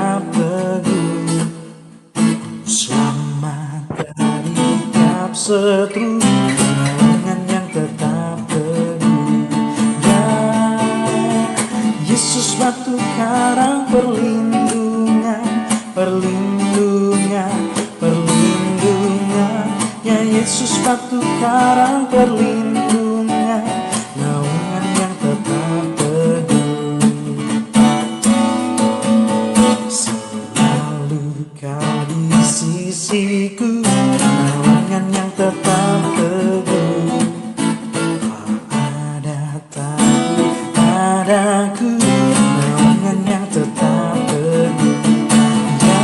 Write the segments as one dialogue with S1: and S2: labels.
S1: tetap teguh, selamat dari tiap seteru, naungan yang tetap teguh. Ya Yesus batu karang perlindungan, perlindungan, perlindungan. Ya Yesus batu karang perlindungan, naungan yang tetap teguh. Selalu kau di sisiku, naungan yang tetap teguh. Tak ada takut padaku, naungan yang tetap teguh. Ya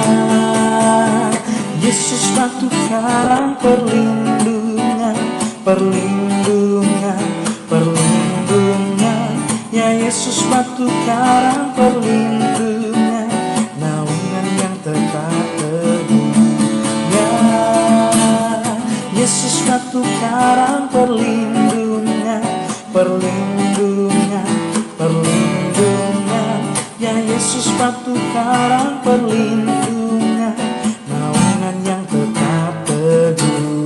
S1: Yesus batu karang perlindungan, perlindungan, perlindungan. Ya Yesus batu karang perlindungan, naungan yang tetap teguh. Ya Yesus batu karang perlindungan, perlindungan, perlindungan. Ya Yesus batu karang perlindungan, naungan yang tetap teguh.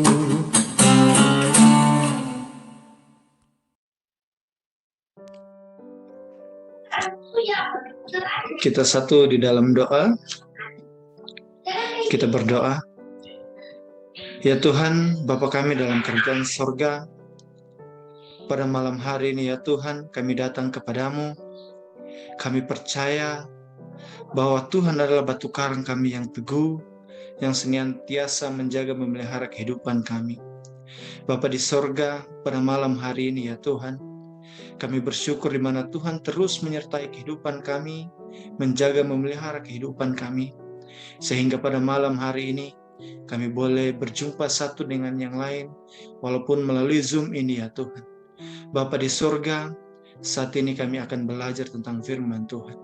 S2: Kita satu di dalam doa. Kita berdoa. Ya Tuhan, Bapa kami dalam kerajaan sorga, pada malam hari ini ya Tuhan, kami datang kepadamu. Kami percaya bahwa Tuhan adalah batu karang kami yang teguh, yang senantiasa menjaga memelihara kehidupan kami. Bapa di sorga, pada malam hari ini ya Tuhan, kami bersyukur di mana Tuhan terus menyertai kehidupan kami, menjaga memelihara kehidupan kami, sehingga pada malam hari ini kami boleh berjumpa satu dengan yang lain, walaupun melalui Zoom ini ya Tuhan. Bapa di sorga, saat ini kami akan belajar tentang firman Tuhan.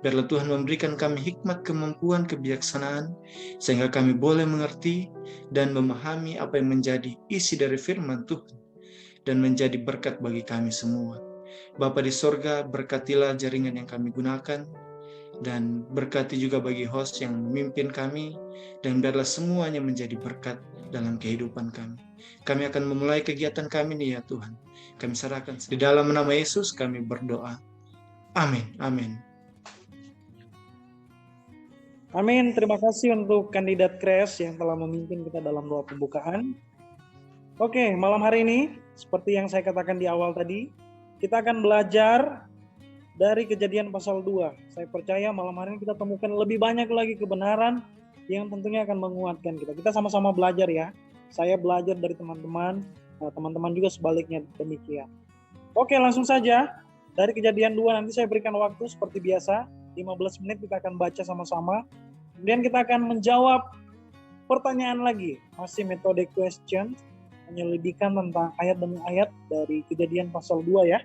S2: Biarlah Tuhan memberikan kami hikmat, kemampuan, kebijaksanaan, sehingga kami boleh mengerti dan memahami apa yang menjadi isi dari firman Tuhan, dan menjadi berkat bagi kami semua. Bapa di sorga, berkatilah jaringan yang kami gunakan, dan berkati juga bagi host yang memimpin kami, dan biarlah semuanya menjadi berkat dalam kehidupan kami. Kami akan memulai kegiatan kami nih ya Tuhan. Kami serahkan di dalam nama Yesus kami berdoa. Amin. Amin.
S3: Amin. Terima kasih untuk kandidat Kres yang telah memimpin kita dalam doa pembukaan. Oke, malam hari ini seperti yang saya katakan di awal tadi, kita akan belajar dari Kejadian pasal 2. Saya percaya malam hari ini kita temukan lebih banyak lagi kebenaran yang tentunya akan menguatkan kita. Kita sama-sama belajar ya. Saya belajar dari teman-teman, teman-teman juga sebaliknya demikian. Oke, langsung saja. Dari Kejadian 2 nanti saya berikan waktu seperti biasa. 15 menit kita akan baca sama-sama. Kemudian kita akan menjawab pertanyaan lagi. Masih metode question. Penyelidikan tentang ayat demi ayat dari Kejadian pasal 2 ya.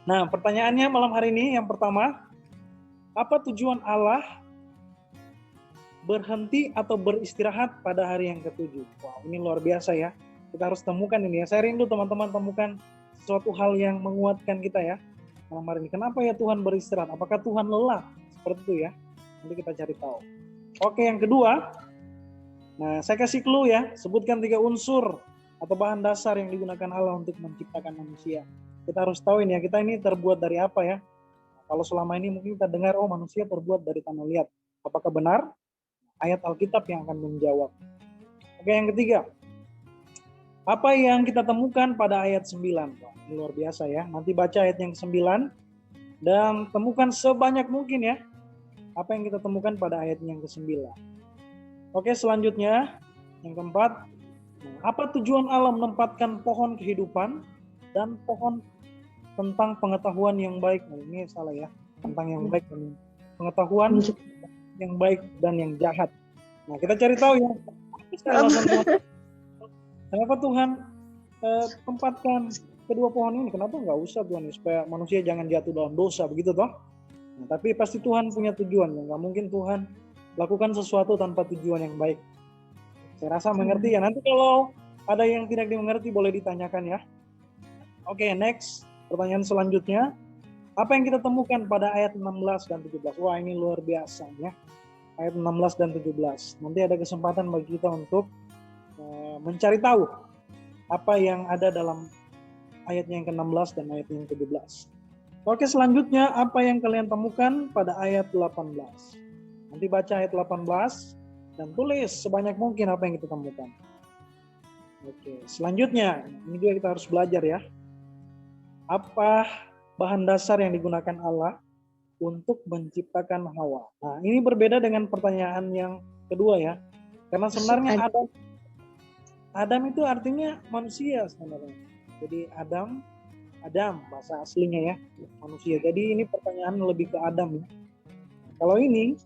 S3: Nah, pertanyaannya malam hari ini yang pertama, apa tujuan Allah berhenti atau beristirahat pada hari yang ketujuh? Wow, ini luar biasa ya. Kita harus temukan ini ya. Saya rindu teman-teman temukan sesuatu hal yang menguatkan kita ya. Malam hari ini, kenapa ya Tuhan beristirahat? Apakah Tuhan lelah? Seperti itu ya. Nanti kita cari tahu. Oke, yang kedua, nah saya kasih clue ya. Sebutkan 3 unsur atau bahan dasar yang digunakan Allah untuk menciptakan manusia. Kita harus tahu ini ya, kita ini terbuat dari apa ya. Kalau selama ini mungkin kita dengar, oh manusia terbuat dari tanah liat. Apakah benar? Ayat Alkitab yang akan menjawab. Oke, yang ketiga, apa yang kita temukan pada ayat 9? Wah, ini luar biasa ya. Nanti baca ayat yang 9 dan temukan sebanyak mungkin ya. Apa yang kita temukan pada ayat yang ke-9. Oke, selanjutnya yang keempat, apa tujuan Allah menempatkan pohon kehidupan dan pohon tentang pengetahuan yang baik? Nah, ini salah ya. Tentang yang baik dan pengetahuan yang baik dan yang jahat. Nah, kita cari tahu ya. Kenapa Tuhan tempatkan kedua pohon ini? Kenapa nggak usah Tuhan? Supaya manusia jangan jatuh dalam dosa, begitu toh? Nah, tapi pasti Tuhan punya tujuan. Nggak mungkin Tuhan lakukan sesuatu tanpa tujuan yang baik. Saya rasa mengerti ya. Nanti kalau ada yang tidak dimengerti boleh ditanyakan ya. Oke, next. Pertanyaan selanjutnya. Apa yang kita temukan pada ayat 16 dan 17? Wah, ini luar biasa ya. Ayat 16 dan 17. Nanti ada kesempatan bagi kita untuk mencari tahu apa yang ada dalam ayat yang ke-16 dan ayat yang ke-17. Oke, selanjutnya apa yang kalian temukan pada ayat 18? Nanti baca ayat 18 dan tulis sebanyak mungkin apa yang kita temukan. Oke, selanjutnya ini juga kita harus belajar ya. Apa bahan dasar yang digunakan Allah untuk menciptakan Hawa? Nah, ini berbeda dengan pertanyaan yang kedua ya. Karena sebenarnya Adam itu artinya manusia sebenarnya. Jadi Adam bahasa aslinya ya, manusia. Jadi ini pertanyaan lebih ke Adam ya. Kalau ini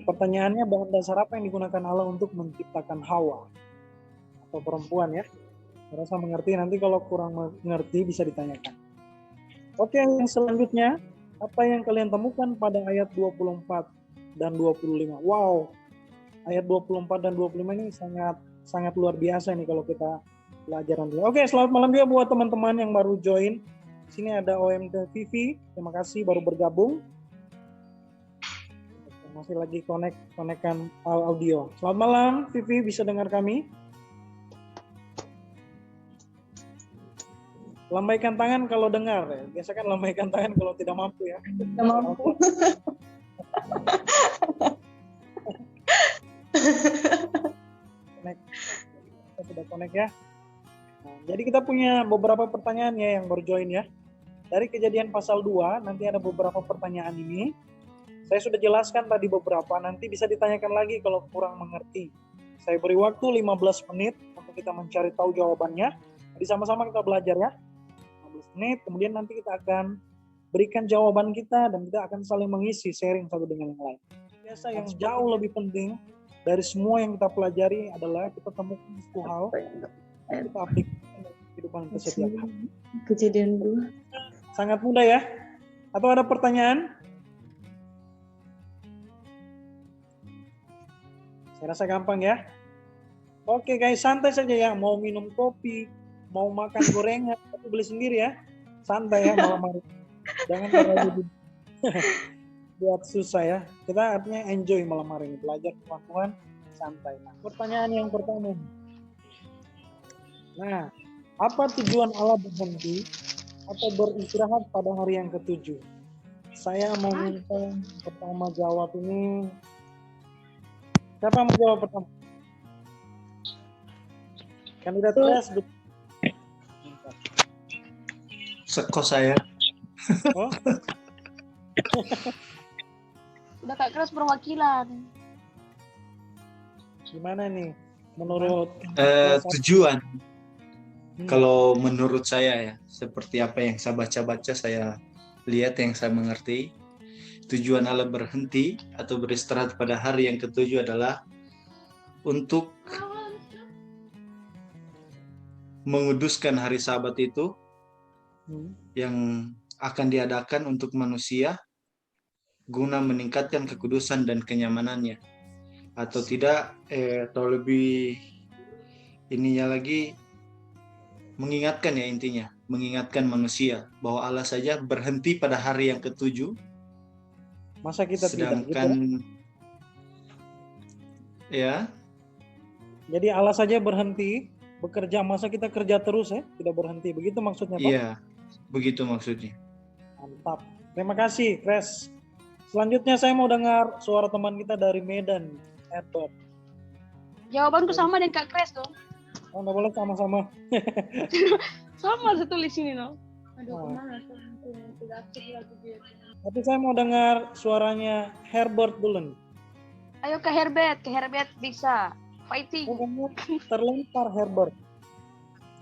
S3: pertanyaannya bahan dasar apa yang digunakan Allah untuk menciptakan Hawa atau perempuan ya. Saya rasa mengerti, nanti kalau kurang mengerti bisa ditanyakan. Oke, yang selanjutnya apa yang kalian temukan pada ayat 24 dan 25? Wow, ayat 24 dan 25 ini sangat luar biasa nih kalau kita belajar nanti. Oke, selamat malam juga buat teman-teman yang baru join. Sini ada OMT Vivi, terima kasih baru bergabung. Masih lagi konekkan audio. Selamat malam Vivi, bisa dengar kami? Lambaikan tangan kalau dengar ya. Biasa kan lambaikan tangan kalau tidak mampu ya.
S4: Tidak mampu.
S3: Kita sudah connect ya. Nah, jadi kita punya beberapa pertanyaan ya yang baru join ya. Dari Kejadian pasal 2, nanti ada beberapa pertanyaan ini. Saya sudah jelaskan tadi beberapa, nanti bisa ditanyakan lagi kalau kurang mengerti. Saya beri waktu 15 menit untuk kita mencari tahu jawabannya. Jadi sama-sama kita belajar ya. 15 menit, kemudian nanti kita akan berikan jawaban kita dan kita akan saling mengisi, sharing satu dengan yang lain. Biasa yang jauh lebih penting dari semua yang kita pelajari adalah kita temukan satu hal yang kita aplikasikan dalam kehidupan kita setiap hari.
S4: Kejadian 2.
S3: Sangat mudah ya. Atau ada pertanyaan? Saya rasa gampang ya. Oke guys, santai saja ya. Mau minum kopi, mau makan gorengan, tapi beli sendiri ya. Santai ya malam hari. Jangan terlalu buat susah ya. Kita artinya enjoy malam hari ini. Belajar Tuhan, santai. Nah, pertanyaan yang pertama. Nah, apa tujuan Allah berhenti atau beristirahat pada hari yang ke-7? Saya mau minta pertama jawab ini. Siapa yang mau jawab pertama? Kandidat tes.
S2: Kok saya?
S3: Oh,
S4: Udah Kak Kres perwakilan.
S3: gimana nih? Menurut
S2: Tujuan. Kalau menurut saya ya, seperti apa yang saya baca-baca, saya lihat, yang saya mengerti, tujuan Allah berhenti atau beristirahat pada hari yang ke-7 adalah untuk menguduskan hari Sabat itu yang akan diadakan untuk manusia guna meningkatkan kekudusan dan kenyamanannya, atau tidak atau lebih ininya lagi, mengingatkan ya, intinya mengingatkan manusia bahwa Allah saja berhenti pada hari yang ke-7,
S3: masa kita tidak gitu?
S2: sedangkan ya,
S3: Jadi Allah saja berhenti bekerja, masa kita kerja terus ya, tidak berhenti. Begitu maksudnya Pak?
S2: iya, begitu maksudnya.
S3: Mantap. Terima kasih, Kres. Selanjutnya saya mau dengar suara teman kita dari Medan, Edward.
S4: Jawabanku sama dengan Kak Kres dong.
S3: Oh, nggak boleh sama-sama.
S4: Sama saya tulis ini dong. Aduh,
S3: Oh.
S4: kemana?
S3: Tapi saya mau dengar suaranya Herbert dulu nih.
S4: Ayo Kak Herbert bisa. Fighting.
S3: Oh, kamu terlempar Herbert.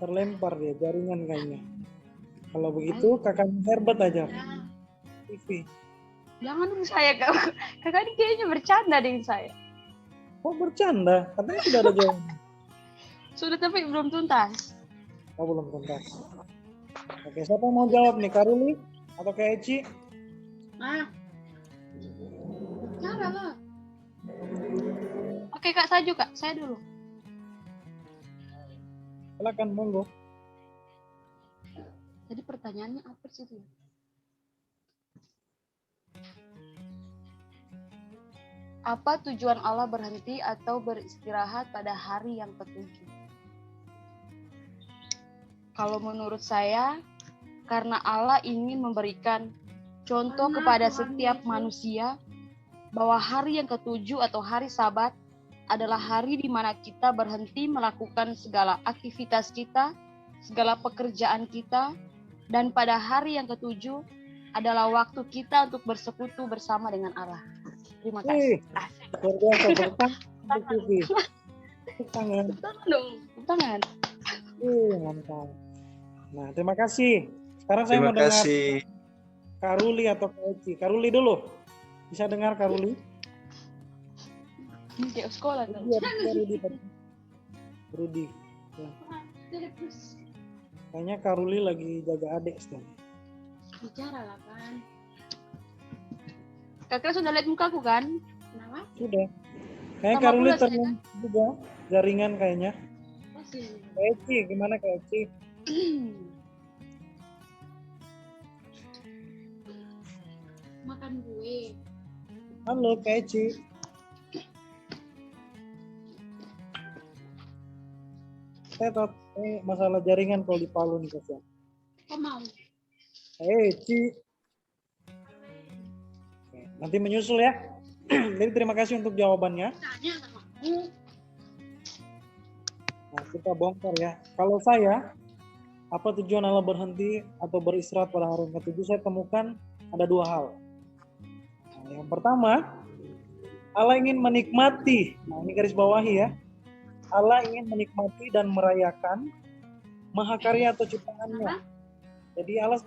S3: Terlempar dia, jaringan kayaknya. Kalau begitu kakaknya Herbert aja. TV.
S4: Jangan dong saya Kak. Kakak ini kayaknya bercanda dengan saya.
S3: Oh, bercanda. Katanya tidak ada jawaban.
S4: Sudah tapi belum tuntas.
S3: Oh, belum tuntas. Oke, siapa yang mau jawab nih? Karuli atau Kak Eci?
S4: Cara lah. Oke Kak Saju Kak, saya dulu.
S3: Silakan, monggo.
S4: Jadi pertanyaannya apa sih itu? Apa tujuan Allah berhenti atau beristirahat pada hari yang ketujuh? Kalau menurut saya, karena Allah ingin memberikan contoh kepada setiap manusia bahwa hari yang ketujuh atau hari Sabat adalah hari di mana kita berhenti melakukan segala aktivitas kita, segala pekerjaan kita, dan pada hari yang ketujuh adalah waktu kita untuk bersekutu bersama dengan Allah. Terima kasih.
S3: Luar biasa, tepuk tangan untuk Vivi. Tepuk tangan.
S4: Tepuk tangan.
S3: Mantap. Nah, terima kasih. Sekarang saya
S2: Terima
S3: mau dengar
S2: kasih.
S3: Kak Ruli atau Kak Eci. Kak Ruli dulu. Bisa dengar Kak Ruli?
S4: Ini kayak sekolah tuh.
S3: Rudi. Ya. Kayaknya Kak Ruli lagi jaga adik sekarang.
S4: Bicara lah kan. Kakak sudah lihat mukaku kan? Kenapa?
S3: Sudah. Kayaknya
S4: Sama
S3: Kak Ruli
S4: pula
S3: terlalu juga jaringan kayaknya.
S4: Masih.
S3: Kak Eci, gimana Kak Eci?
S4: Makan gue.
S3: Halo Kak Eci. Saya tahu masalah jaringan kalau di Palu nih Kak.
S4: Kok mau?
S3: Eci. Oke, nanti menyusul ya. Jadi terima kasih untuk jawabannya.
S4: Tanya sama aku.
S3: Nah, kita bongkar ya. Kalau saya, apa tujuan Allah berhenti atau beristirahat pada hari yang ketujuh? Saya temukan ada dua hal. Nah, yang pertama, Allah ingin menikmati. Nah, ini garis bawahi ya. Allah ingin menikmati dan merayakan mahakarya atau ciptaannya. Jadi Allah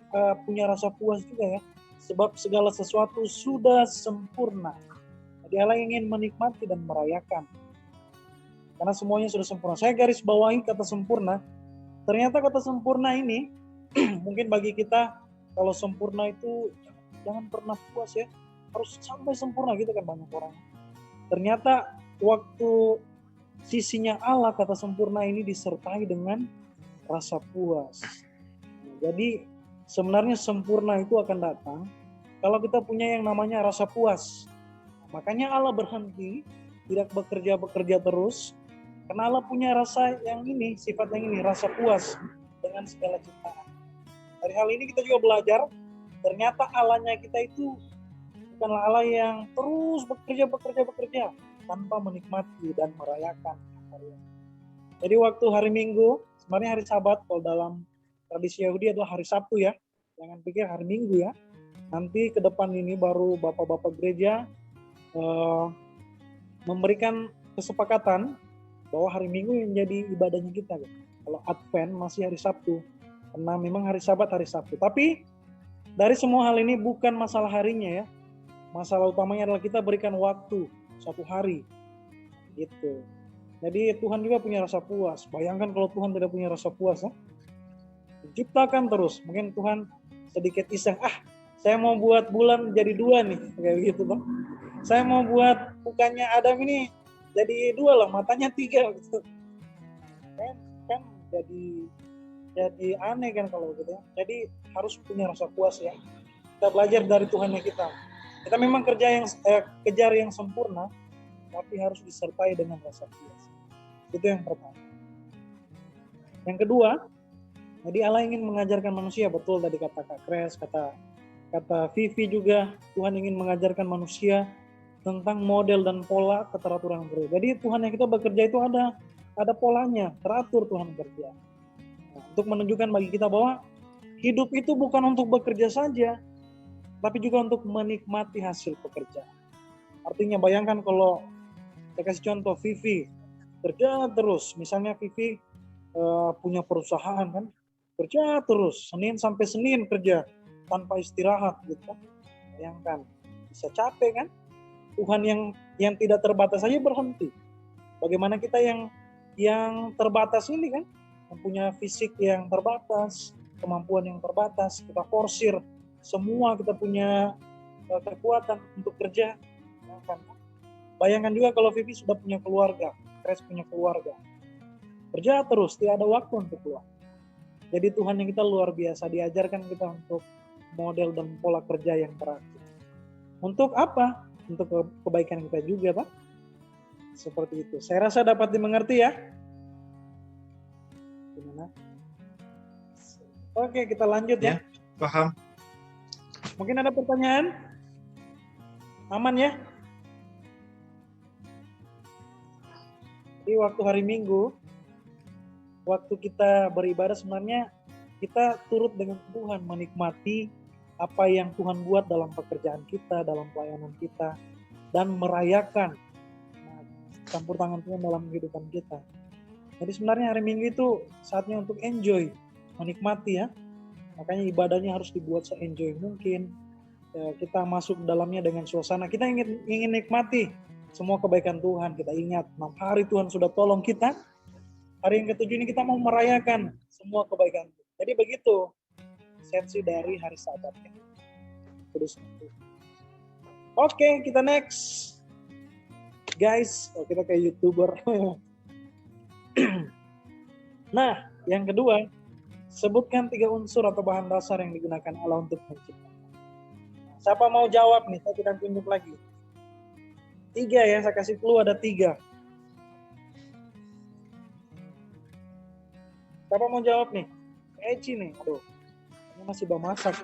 S3: punya rasa puas juga ya. Sebab segala sesuatu sudah sempurna. Jadi Allah ingin menikmati dan merayakan. Karena semuanya sudah sempurna. Saya garis bawahi kata sempurna. Ternyata kata sempurna ini mungkin bagi kita kalau sempurna itu jangan pernah puas ya. Harus sampai sempurna gitu kan banyak orang. Ternyata waktu sisinya Allah kata sempurna ini disertai dengan rasa puas. Jadi sebenarnya sempurna itu akan datang kalau kita punya yang namanya rasa puas. Makanya Allah berhenti, tidak bekerja terus, karena Allah punya rasa yang ini, sifat yang ini, rasa puas dengan segala ciptaan. Dari hal ini kita juga belajar, ternyata Allahnya kita itu bukanlah Allah yang terus bekerja tanpa menikmati dan merayakan. Jadi waktu hari Minggu, sebenarnya hari Sabat kalau dalam tradisi Yahudi adalah hari Sabtu ya. Jangan pikir hari Minggu ya. Nanti ke depan ini baru bapak-bapak gereja memberikan kesepakatan bahwa hari Minggu yang menjadi ibadahnya kita. Kalau Advent masih hari Sabtu. Karena memang hari Sabat hari Sabtu. Tapi dari semua hal ini bukan masalah harinya ya. Masalah utamanya adalah kita berikan waktu satu hari. Gitu. Jadi Tuhan juga punya rasa puas. Bayangkan kalau Tuhan tidak punya rasa puas ya. Ciptakan terus. Mungkin Tuhan sedikit iseng, saya mau buat bulan jadi 2 nih, kayak gitu Bang. Saya mau buat mukanya Adam ini jadi 2 lah, matanya 3 gitu. Kan jadi aneh kan kalau gitu ya. Jadi harus punya rasa puas ya. Kita belajar dari Tuhannya kita. Kita memang kejar yang sempurna, tapi harus disertai dengan rasa puas. Itu yang pertama. Yang kedua, jadi Allah ingin mengajarkan manusia, betul tadi kata Kak Kres, kata Vivi juga, Tuhan ingin mengajarkan manusia tentang model dan pola keteraturan bekerja. Jadi Tuhan yang kita bekerja itu ada polanya, teratur Tuhan bekerja. Nah, untuk menunjukkan bagi kita bahwa hidup itu bukan untuk bekerja saja, tapi juga untuk menikmati hasil pekerjaan. Artinya bayangkan kalau saya kasih contoh Vivi kerja terus, misalnya Vivi punya perusahaan kan, kerja terus, Senin sampai Senin kerja tanpa istirahat gitu. Bayangkan, bisa capek kan? Tuhan yang tidak terbatas saja berhenti. Bagaimana kita yang terbatas ini kan, mempunyai fisik yang terbatas, kemampuan yang terbatas, kita forsir semua, kita punya kekuatan untuk kerja. Bayangkan juga kalau Vivi sudah punya keluarga, Kres punya keluarga. Kerja terus, tidak ada waktu untuk keluar. Jadi Tuhan yang kita luar biasa, diajarkan kita untuk model dan pola kerja yang teratur. Untuk apa? untuk kebaikan kita juga, Pak. Seperti itu. Saya rasa dapat dimengerti ya. Gimana? Oke, kita lanjut ya.
S2: Paham?
S3: Mungkin ada pertanyaan? Aman ya? Di waktu hari Minggu, waktu kita beribadah sebenarnya kita turut dengan Tuhan menikmati apa yang Tuhan buat dalam pekerjaan kita, dalam pelayanan kita, dan merayakan campur tangan Tuhan dalam kehidupan kita. Jadi sebenarnya hari Minggu itu saatnya untuk enjoy, menikmati ya. Makanya ibadahnya harus dibuat se-enjoy mungkin. Kita masuk dalamnya dengan suasana. Kita ingin nikmati semua kebaikan Tuhan. Kita ingat 6 hari Tuhan sudah tolong kita. Hari yang ke-7 ini kita mau merayakan semua kebaikan. Jadi begitu esensi dari hari Sabat. Terus. Oke, kita next. Guys, kita kayak YouTuber. Nah, yang kedua, sebutkan 3 unsur atau bahan dasar yang digunakan Allah untuk menciptakan. Siapa mau jawab nih? Saya tidak tunjuk lagi. 3 ya, saya kasih clue ada 3. Siapa mau jawab nih? Eci nih, aduh. Ini masih masak.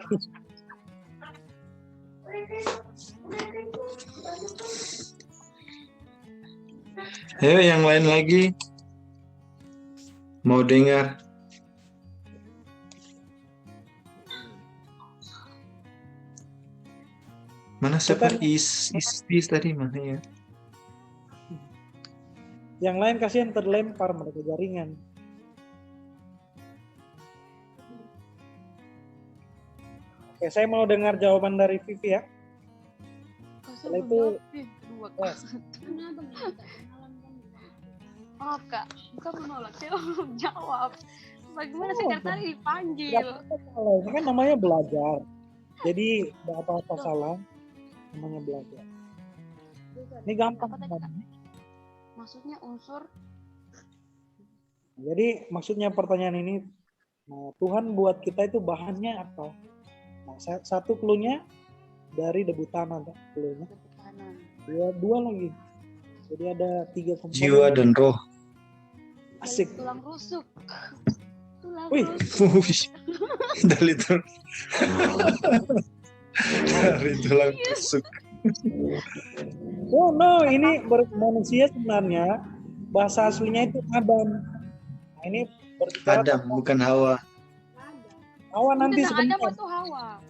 S2: Ayo yang lain lagi. Mau dengar? Mana siapa is tadi mana ya?
S3: Yang lain kasihan terlempar mereka jaringan. Oke, saya mau dengar jawaban dari Vivi ya. Setelah itu,
S4: maaf Kak, bukan menolak, saya belum jawab. Bagaimana saya dari tadi dipanggil?
S3: Ini kan namanya belajar. Jadi tidak apa-apa salah, namanya belajar. Ini gampang.
S4: Maksudnya unsur?
S3: Jadi maksudnya pertanyaan ini, Tuhan buat kita itu bahannya apa? Nah, satu clue-nya dari debu tanah, clue-nya. Dua lagi. Jadi ada 3 komponen.
S2: Jiwa dan roh.
S3: Asik.
S4: Tulang rusuk.
S3: Wih.
S2: Dari tulang rusuk.
S3: Oh no, ini manusia sebenarnya bahasa aslinya itu Adam. Nah, ini berbicara
S2: Adam, bukan Hawa.
S3: Hawa nanti
S4: sebentar.
S3: sebentar.
S4: Adam atau Hawa?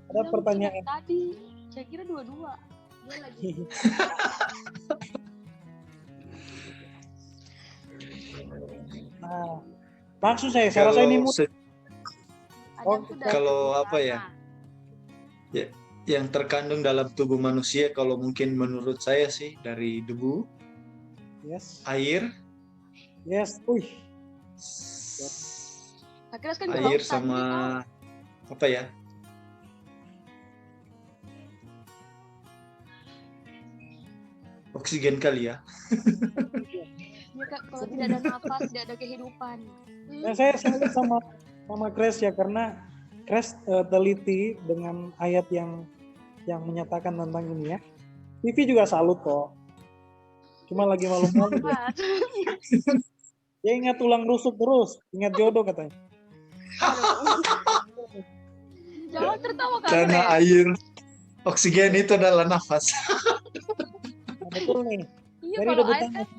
S3: Ada pertanyaan.
S4: Tadi, saya kira dua-dua. Dia lagi.
S3: Nah, maksud saya rasa ini
S2: kalau apa ya? Ya, yang terkandung dalam tubuh manusia kalau mungkin menurut saya sih dari debu, air, air sama apa ya? Oksigen kali ya.
S4: Ya, Kak, kalau tidak ada nafas, tidak ada kehidupan.
S3: Nah, saya salut sama Kres ya, karena Kres teliti dengan ayat yang menyatakan tentang ini ya. Vivi juga salut kok. Cuma lagi malu-malu. Dia ingat tulang rusuk terus, ingat jodoh katanya.
S4: Jangan tertawa Kak.
S2: Karena air, oksigen itu adalah nafas.
S3: Nah, betul nih.
S4: Iya,
S3: Dari
S4: kalau
S3: debu
S4: air
S3: tanah.
S4: kan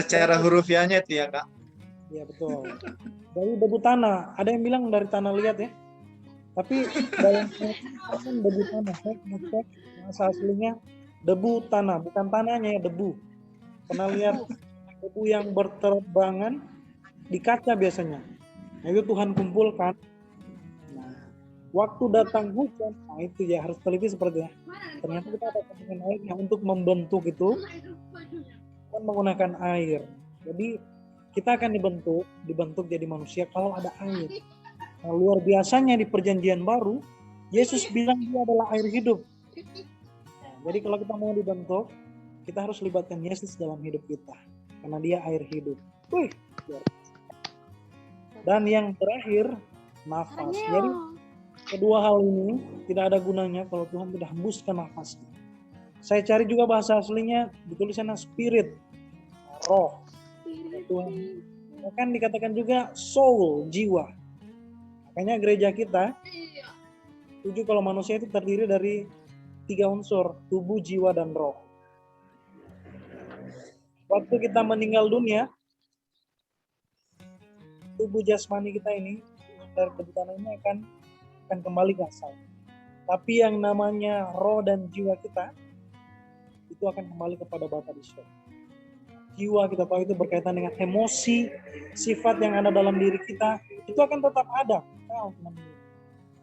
S2: Secara hurufiahnya itu ya Kak.
S3: Iya betul. Dari debu tanah. Ada yang bilang dari tanah liat ya. Tapi dalam debu tanah. Bahasa aslinya debu tanah. Bukan tanahnya ya, debu. Pernah lihat debu yang berterbangan di kaca biasanya. Nah, itu Tuhan kumpulkan. Nah, waktu datang hujan, nah itu ya harus teliti seperti ya. Ternyata kita ada kandungan airnya untuk membentuk itu. Kan menggunakan air. Jadi kita akan dibentuk jadi manusia kalau ada air. Nah, luar biasanya di perjanjian baru, Yesus bilang dia adalah air hidup. Nah, jadi kalau kita mau dibentuk, kita harus libatkan Yesus dalam hidup kita. Karena dia air hidup. Wih. Dan yang terakhir, nafas. Jadi kedua hal ini tidak ada gunanya kalau Tuhan tidak hembuskan nafasnya. Saya cari juga bahasa aslinya ditulisannya spirit, roh. Tuhan. Kan dikatakan juga soul, jiwa. Makanya gereja kita setuju kalau manusia itu terdiri dari 3 unsur, tubuh, jiwa, dan roh. Waktu kita meninggal dunia, tubuh jasmani kita ini dari kebutaan ini akan kembali ke asal. Tapi yang namanya roh dan jiwa kita itu akan kembali kepada Bapa di surga. Jiwa kita tahu itu berkaitan dengan emosi, sifat yang ada dalam diri kita, itu akan tetap ada.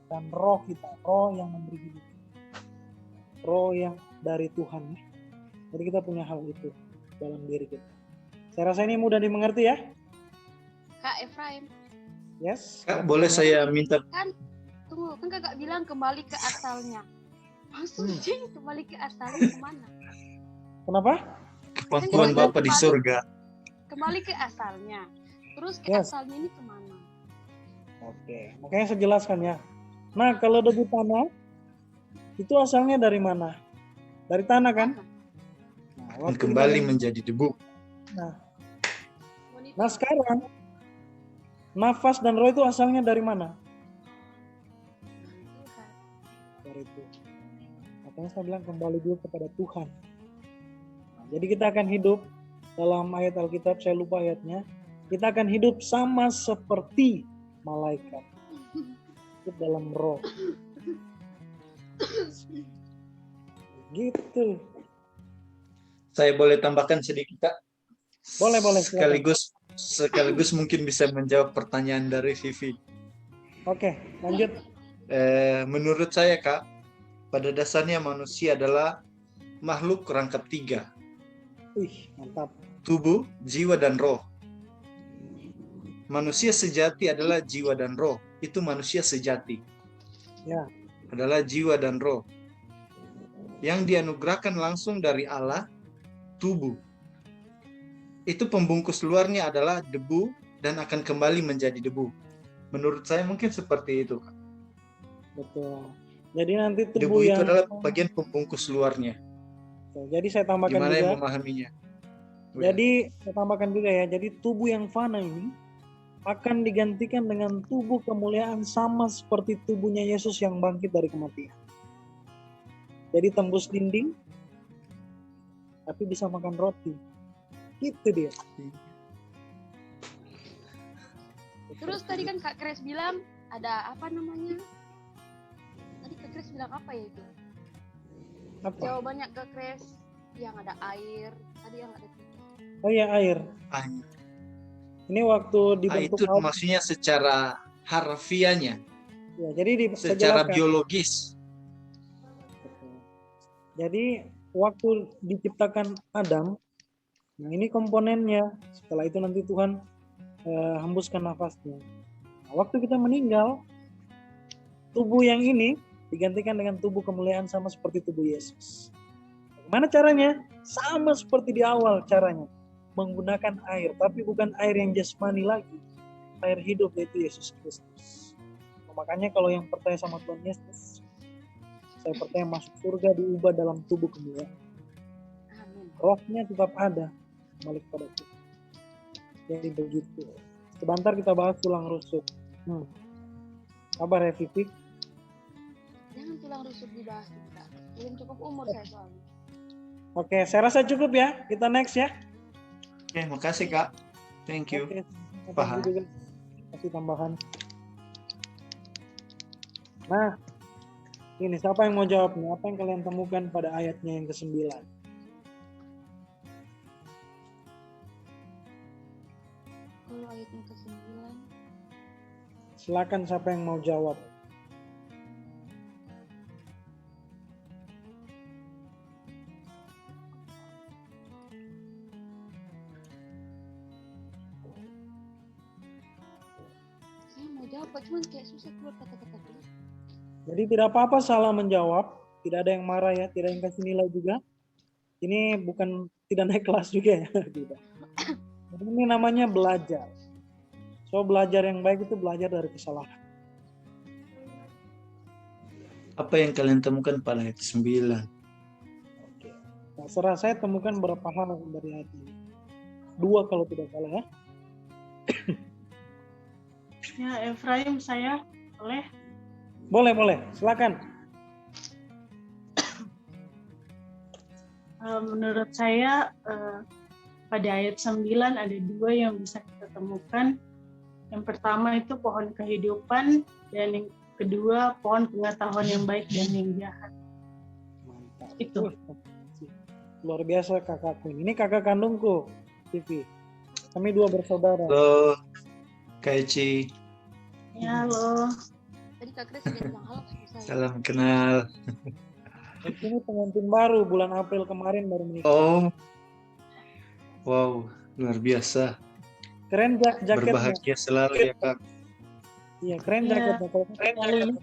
S3: Dan roh kita, roh yang memberi hidup. Roh yang dari Tuhan. Jadi kita punya hal itu dalam diri kita. Saya rasa ini mudah dimengerti ya.
S4: Kak Efraim,
S3: Yes.
S2: Kak, boleh saya minta
S4: tunggu, kan kakak bilang kembali ke asalnya. Maksudnya kembali ke asalnya kemana?
S3: Kenapa?
S2: bantuan Bapa di surga?
S4: Kembali ke asalnya. Terus ke
S3: Yes.
S4: asalnya ini kemana?
S3: Oke, makanya saya jelaskan ya. Nah, kalau debu tanah itu asalnya dari mana? Dari tanah kan? Nah,
S2: Dan
S3: waktu
S2: kembali
S3: kita-
S2: menjadi debu.
S3: Nah, sekarang nafas dan roh itu asalnya dari mana? Dari Tuhan. Makanya saya bilang kembali dulu kepada Tuhan. Nah, jadi kita akan hidup dalam ayat Alkitab, saya lupa ayatnya. Kita akan hidup sama seperti malaikat. Hidup dalam roh. Gitu.
S2: Saya boleh tambahkan sedikit, Kak?
S3: Boleh, silakan.
S2: Sekaligus mungkin bisa menjawab pertanyaan dari Vivi.
S3: Oke, lanjut.
S2: Menurut saya, Kak, pada dasarnya manusia adalah makhluk rangkap 3.
S3: Wih, mantap.
S2: Tubuh, jiwa, dan roh. Manusia sejati adalah jiwa dan roh. Itu manusia sejati.
S3: Ya.
S2: Adalah jiwa dan roh. Yang dianugerahkan langsung dari Allah, tubuh. Itu pembungkus luarnya adalah debu dan akan kembali menjadi debu. Menurut saya mungkin seperti itu, Kak.
S3: Betul. Jadi nanti
S2: Debu
S3: tubuh
S2: itu
S3: yang
S2: adalah bagian pembungkus luarnya.
S3: Jadi saya tambahkan
S2: Gimana
S3: juga.
S2: yang memahaminya?
S3: Jadi saya tambahkan juga ya. Jadi tubuh yang fana ini akan digantikan dengan tubuh kemuliaan sama seperti tubuhnya Yesus yang bangkit dari kematian. Jadi tembus dinding, tapi bisa makan roti. Gitu dia.
S4: Terus tadi kan Kak Kres bilang ada apa namanya? Tadi Kak Kres bilang apa ya itu?
S3: Apa?
S4: Jawabannya Kak Kres yang ada air. Tadi yang ada
S3: Oh iya, air. Ini waktu dibentuk
S2: Itu maksudnya secara harfiahnya,
S3: ya, jadi
S2: secara
S3: dijelaskan.
S2: biologis.
S3: Jadi waktu diciptakan Adam, nah ini komponennya. Setelah itu nanti Tuhan hembuskan nafasnya. Nah, waktu kita meninggal, tubuh yang ini digantikan dengan tubuh kemuliaan sama seperti tubuh Yesus. Bagaimana caranya? Sama seperti di awal caranya. Menggunakan air, tapi bukan air yang jasmani lagi. Air hidup, yaitu Yesus Kristus. Nah, makanya kalau yang percaya sama Tuhan Yesus, saya percaya masuk surga diubah dalam tubuh kemuliaan.
S4: Amin.
S3: Rohnya tetap ada, kembali kepada Tuhan. Jadi begitu. Sebentar kita bahas tulang rusuk. Kabar ya Vivi?
S4: Jangan tulang rusuk dibahas Kak. Belum cukup umur saya soalnya.
S3: Oke, saya rasa cukup ya. Kita next ya.
S2: Oke, makasih, Kak. Thank you.
S3: Oke,
S2: Paham.
S3: juga kasih tambahan. Nah, ini siapa yang mau jawab nih? Apa yang kalian temukan pada ayatnya yang ke-9?
S4: Kalau ayat yang ke-9
S3: Silakan siapa yang mau jawab.
S4: saya mau jawab, cuman kayak susah keluar kata-kata dulu.
S3: Jadi tidak apa-apa salah menjawab. Tidak ada yang marah ya. Tidak yang kasih nilai juga. Ini bukan tidak naik kelas juga ya. Tidak. Jadi ini namanya belajar. So belajar yang baik itu belajar dari kesalahan.
S2: Apa yang kalian temukan pada ayat 9?
S3: Oke. Serah saya temukan berapa hal dari ayat ini. 2 kalau tidak salah ya.
S5: Ya, Efraim, saya boleh.
S3: Boleh, silakan.
S5: Menurut saya pada ayat 9 ada 2 yang bisa kita temukan. Yang pertama itu pohon kehidupan, dan yang kedua pohon pengetahuan yang baik dan yang jahat.
S3: Mantap.
S5: Itu.
S3: Luar biasa kakakku. Ini kakak kandungku, TV. Kami 2 bersaudara.
S2: Halo, Kak Eci.
S5: Ya, halo.
S4: Tadi Kak Kris sudah bilang halo sama saya.
S2: Salam kenal.
S3: Ini pengantin baru bulan April kemarin baru menikah.
S2: Oh, wow, luar biasa.
S3: Keren jaketnya.
S2: Berbahagia selalu ya Kak.
S3: Iya, keren
S5: Iya.
S3: jaketnya. Kalau kali ini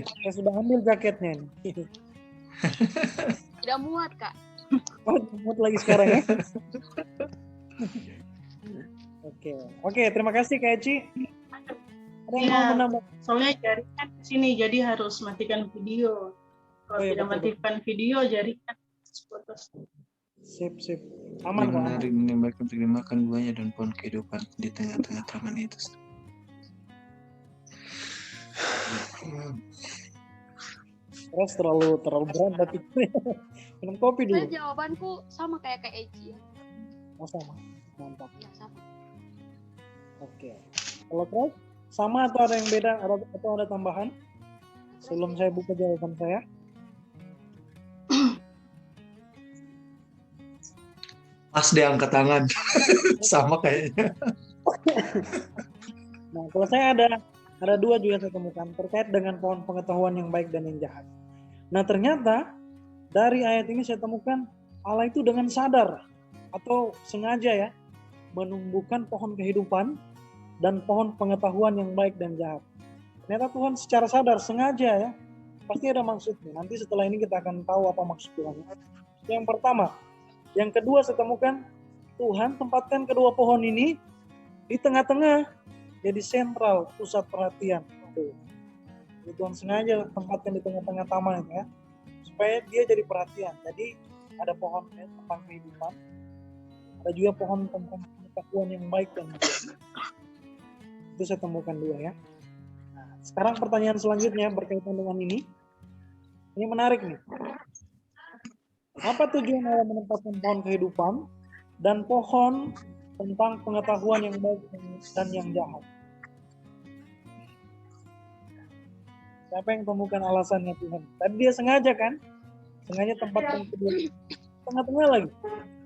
S3: saya sudah ambil jaketnya nih.
S4: Tidak muat, Kak.
S3: Oh, mood lagi sekarang ya. Oke, terima kasih Kak Eci. Ada yang mau
S5: Iya.
S3: menambah?
S5: Soalnya jaringan di sini, jadi harus matikan video. Kalau
S3: Oh, iya,
S5: tidak
S3: betul.
S5: matikan video, jaringan putus.
S3: Sip.
S2: Ini
S3: Aman kok.
S2: menarik menembak untuk dimakan buahnya dan pohon kehidupan di tengah-tengah taman itu.
S3: Terus terlalu berat berarti. Minum kopi
S4: Saya
S3: dulu.
S4: jawabanku sama kayak Kak Eci ya.
S3: Oh, sama. Mantap.
S4: Ya, sama.
S3: Oke. Kalau Kres, sama atau ada yang beda? Atau ada tambahan? Sebelum saya buka jawaban saya.
S2: Pas deh angkat tangan. Sama kayaknya.
S3: Nah, kalau saya ada 2 juga saya temukan terkait dengan pohon pengetahuan yang baik dan yang jahat. Nah, ternyata dari ayat ini saya temukan Allah itu dengan sadar atau sengaja ya menumbuhkan pohon kehidupan dan pohon pengetahuan yang baik dan jahat. Ternyata Tuhan secara sadar sengaja ya, pasti ada maksudnya. Nanti setelah ini kita akan tahu apa maksud Tuhan. Yang pertama, yang kedua saya temukan Tuhan tempatkan kedua pohon ini di tengah-tengah, jadi sentral pusat perhatian. Tuh. Jadi Tuhan sengaja tempatkan di tengah-tengah taman itu ya, supaya dia jadi perhatian. Jadi ada pohon tentang kehidupan, ada juga pohon tentang pengetahuan yang baik dan baik. Itu saya temukan 2 ya. Nah, sekarang pertanyaan selanjutnya berkaitan dengan ini. Ini menarik nih. Apa tujuan Allah menempatkan pohon kehidupan dan pohon tentang pengetahuan yang baik dan yang jahat? Siapa yang temukan alasannya Tuhan? Tadi dia sengaja kan? Sengaja tempatkan kedua tengah-tengah lagi.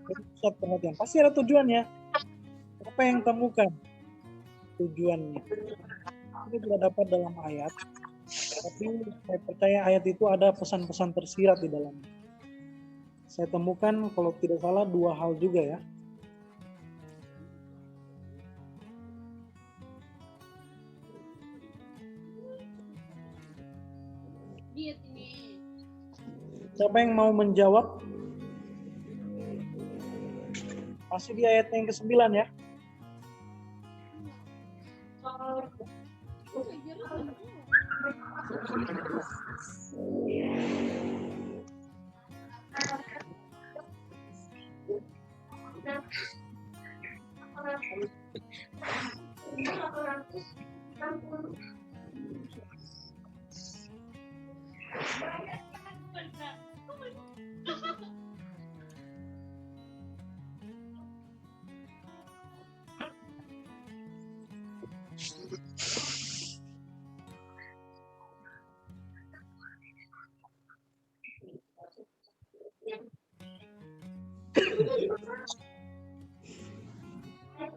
S3: Jadi pusat perhatian. Pasti ada tujuannya. Apa yang temukan tujuannya? Ini tidak dapat dalam ayat. Tapi saya percaya ayat itu ada pesan-pesan tersirat di dalamnya. Saya temukan kalau tidak salah 2 hal juga ya.
S4: Diet ini.
S3: Siapa yang mau menjawab? Masih di ayat yang ke-9 ya.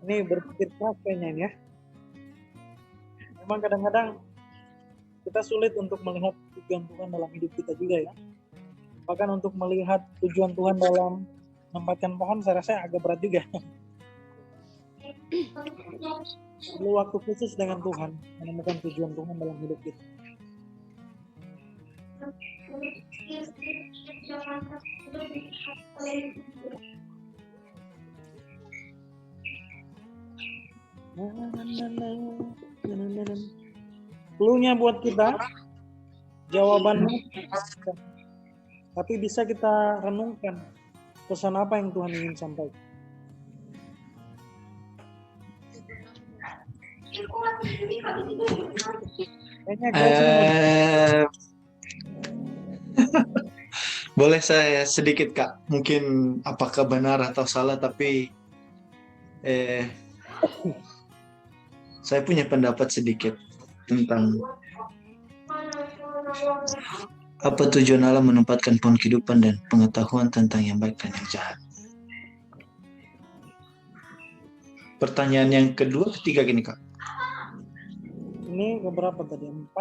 S3: Ini berpikir keras kayaknya ini ya. Memang kadang-kadang kita sulit untuk melihat tujuan Tuhan dalam hidup kita juga ya. Bahkan untuk melihat tujuan Tuhan dalam menempatkan pohon saya rasa agak berat juga. Perlu waktu khusus dengan Tuhan menemukan tujuan Tuhan dalam hidup kita. Cluenya buat kita, jawabannya, tapi bisa kita renungkan pesan apa yang Tuhan ingin sampaikan? Kayaknya
S2: Eh, boleh saya sedikit Kak, mungkin apakah benar atau salah, tapi saya punya pendapat sedikit tentang apa tujuan Allah menempatkan pohon kehidupan dan pengetahuan tentang yang baik dan yang jahat. Pertanyaan yang kedua, ketiga gini Kak.
S3: ini keberapa tadi? 4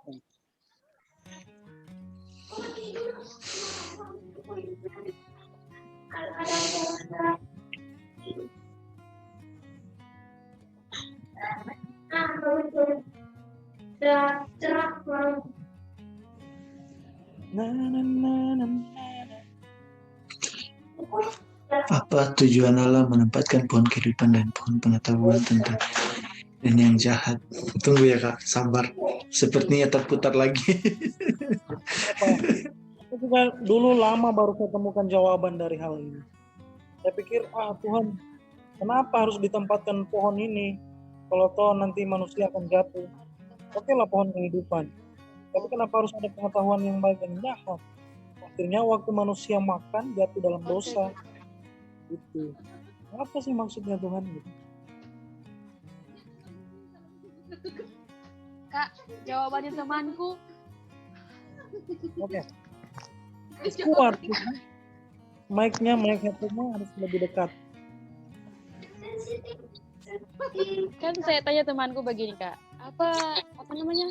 S3: nih. Na, na, na, na, na.
S2: Apa tujuan Allah menempatkan pohon kehidupan dan pohon pengetahuan tentang dan yang jahat? Tunggu ya Kak, sabar. Sepertinya terputar lagi.
S3: Apa? Aku juga dulu lama baru saya temukan jawaban dari hal ini. Saya pikir, Tuhan, kenapa harus ditempatkan pohon ini? Kalau toh nanti manusia akan jatuh. Oke lah pohon kehidupan. Tapi kenapa harus ada pengetahuan yang baik dan jahat? Akhirnya waktu manusia makan jatuh dalam dosa. Itu. Apa sih maksudnya Tuhan gitu?
S4: Kak, jawabannya temanku.
S3: Oke. Kuat. Mic-nya harus lebih dekat.
S4: Kan saya tanya temanku begini Kak, apa namanya?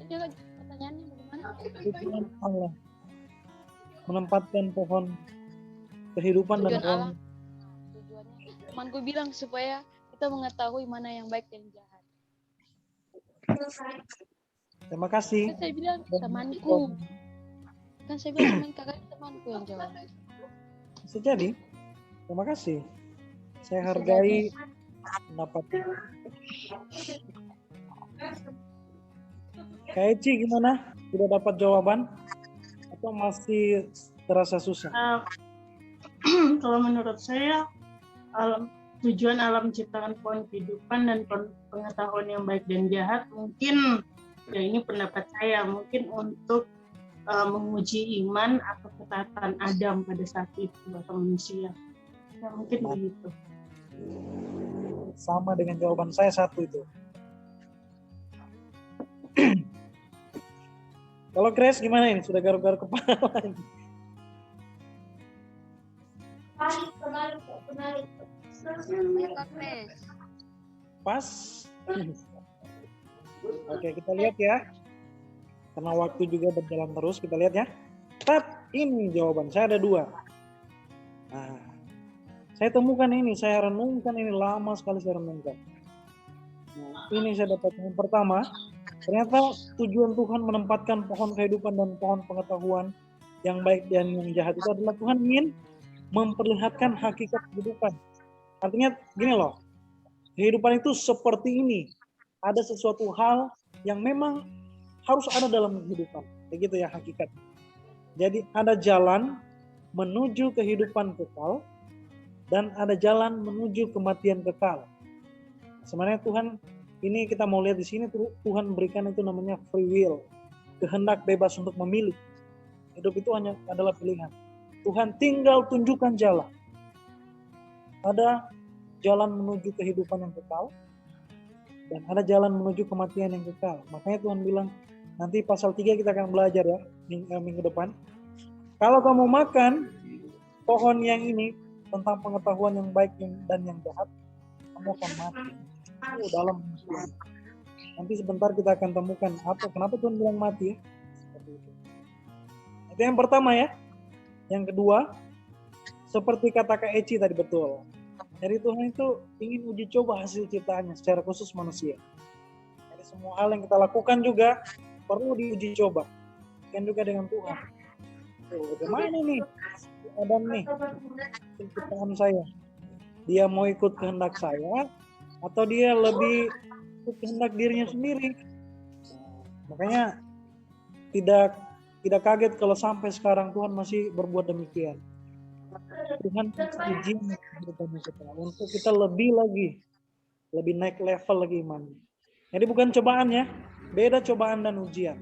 S4: Coba pertanyaannya bagaimana?
S3: Tujuan Allah menempatkan pohon kehidupan dan
S4: Tujuan
S3: pohon.
S4: Allah. Tujuannya temanku bilang supaya kita mengetahui mana yang baik dan jahat.
S3: Terima kasih.
S4: Kan saya bilang temanku. Kan saya bilang kakak temanku yang jawab.
S3: Bisa jadi. Terima kasih. Saya hargai pendapat. Kak Eci gimana? Sudah dapat jawaban? Atau masih terasa susah?
S5: Kalau menurut saya, tujuan alam menciptakan pohon kehidupan dan pengetahuan yang baik dan jahat, mungkin ya ini pendapat saya, mungkin untuk menguji iman atau ketaatan Adam pada saat itu atau manusia. Ya, mungkin begitu.
S3: Sama dengan jawaban saya satu itu. Kalau Grace gimana ini? Sudah garuk-garuk kepala ini. Pas. Oke, kita lihat ya. Karena waktu juga berjalan terus, kita lihat ya. Ini jawaban. Saya ada 2. Nah, saya temukan ini, saya renungkan ini, lama sekali saya renungkan. Nah, ini saya dapat yang pertama. Ternyata tujuan Tuhan menempatkan pohon kehidupan dan pohon pengetahuan yang baik dan yang jahat itu adalah Tuhan ingin memperlihatkan hakikat kehidupan. Artinya gini loh, kehidupan itu seperti ini. Ada sesuatu hal yang memang harus ada dalam kehidupan. Begitu ya hakikat. Jadi ada jalan menuju kehidupan kekal dan ada jalan menuju kematian kekal. Sebenarnya Tuhan, ini kita mau lihat di sini, Tuhan berikan itu namanya free will, kehendak bebas untuk memilih. Hidup itu hanya adalah pilihan. Tuhan tinggal tunjukkan jalan. Ada jalan menuju kehidupan yang kekal dan ada jalan menuju kematian yang kekal. Makanya Tuhan bilang, nanti pasal 3 kita akan belajar ya minggu depan. Kalau kamu makan pohon yang ini tentang pengetahuan yang baik dan yang jahat, kamu akan mati. Dalam nanti sebentar kita akan temukan kenapa Tuhan bilang mati ya. Seperti itu. Itu yang pertama ya. Yang kedua, seperti kata Kak Eci tadi betul. Jadi Tuhan itu ingin uji coba hasil ciptaannya secara khusus manusia. Jadi semua hal yang kita lakukan juga perlu diuji coba. Kan juga dengan Tuhan. Bagaimana nih Adam nih ciptaan saya? Dia mau ikut kehendak saya atau dia lebih ikut kehendak dirinya sendiri? Makanya tidak tidak kaget kalau sampai sekarang Tuhan masih berbuat demikian. Tuhan kasih ujian kehidupan kita untuk kita lebih naik level lagi imannya. Jadi bukan cobaan ya, beda cobaan dan ujian.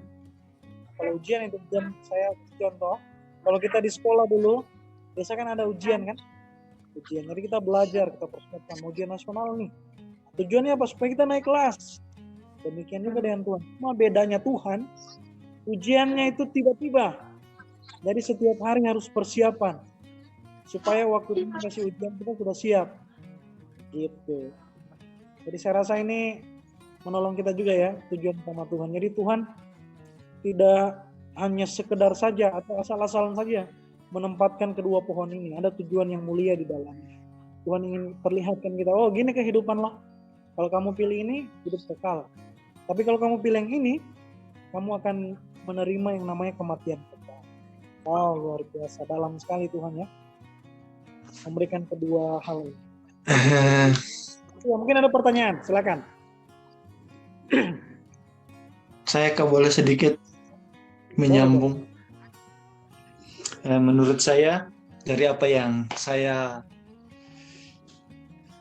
S3: Kalau ujian itu saya contoh, kalau kita di sekolah dulu, biasa kan ada ujian kan? Ujian, jadi kita belajar, kita persiapkan ujian nasional nih. Tujuannya apa? Supaya kita naik kelas. Demikian juga dengan Tuhan. Cuma bedanya Tuhan, ujiannya itu tiba-tiba. Jadi setiap hari harus persiapan. Supaya waktu Tuhan kasih ujian kita sudah siap. Gitu. Jadi saya rasa ini menolong kita juga ya, tujuan sama Tuhan. Jadi Tuhan tidak hanya sekedar saja atau asal-asalan saja menempatkan kedua pohon ini. Ada tujuan yang mulia di dalamnya. Tuhan ingin perlihatkan kita, oh gini kehidupan lo. Kalau kamu pilih ini, hidup kekal. Tapi kalau kamu pilih yang ini, kamu akan menerima yang namanya kematian kekal. Wow, luar biasa. Dalam sekali Tuhan ya. Memberikan kedua hal ini. Ya, mungkin ada pertanyaan, silakan.
S2: Saya boleh sedikit menyambung. Menurut saya, dari apa yang saya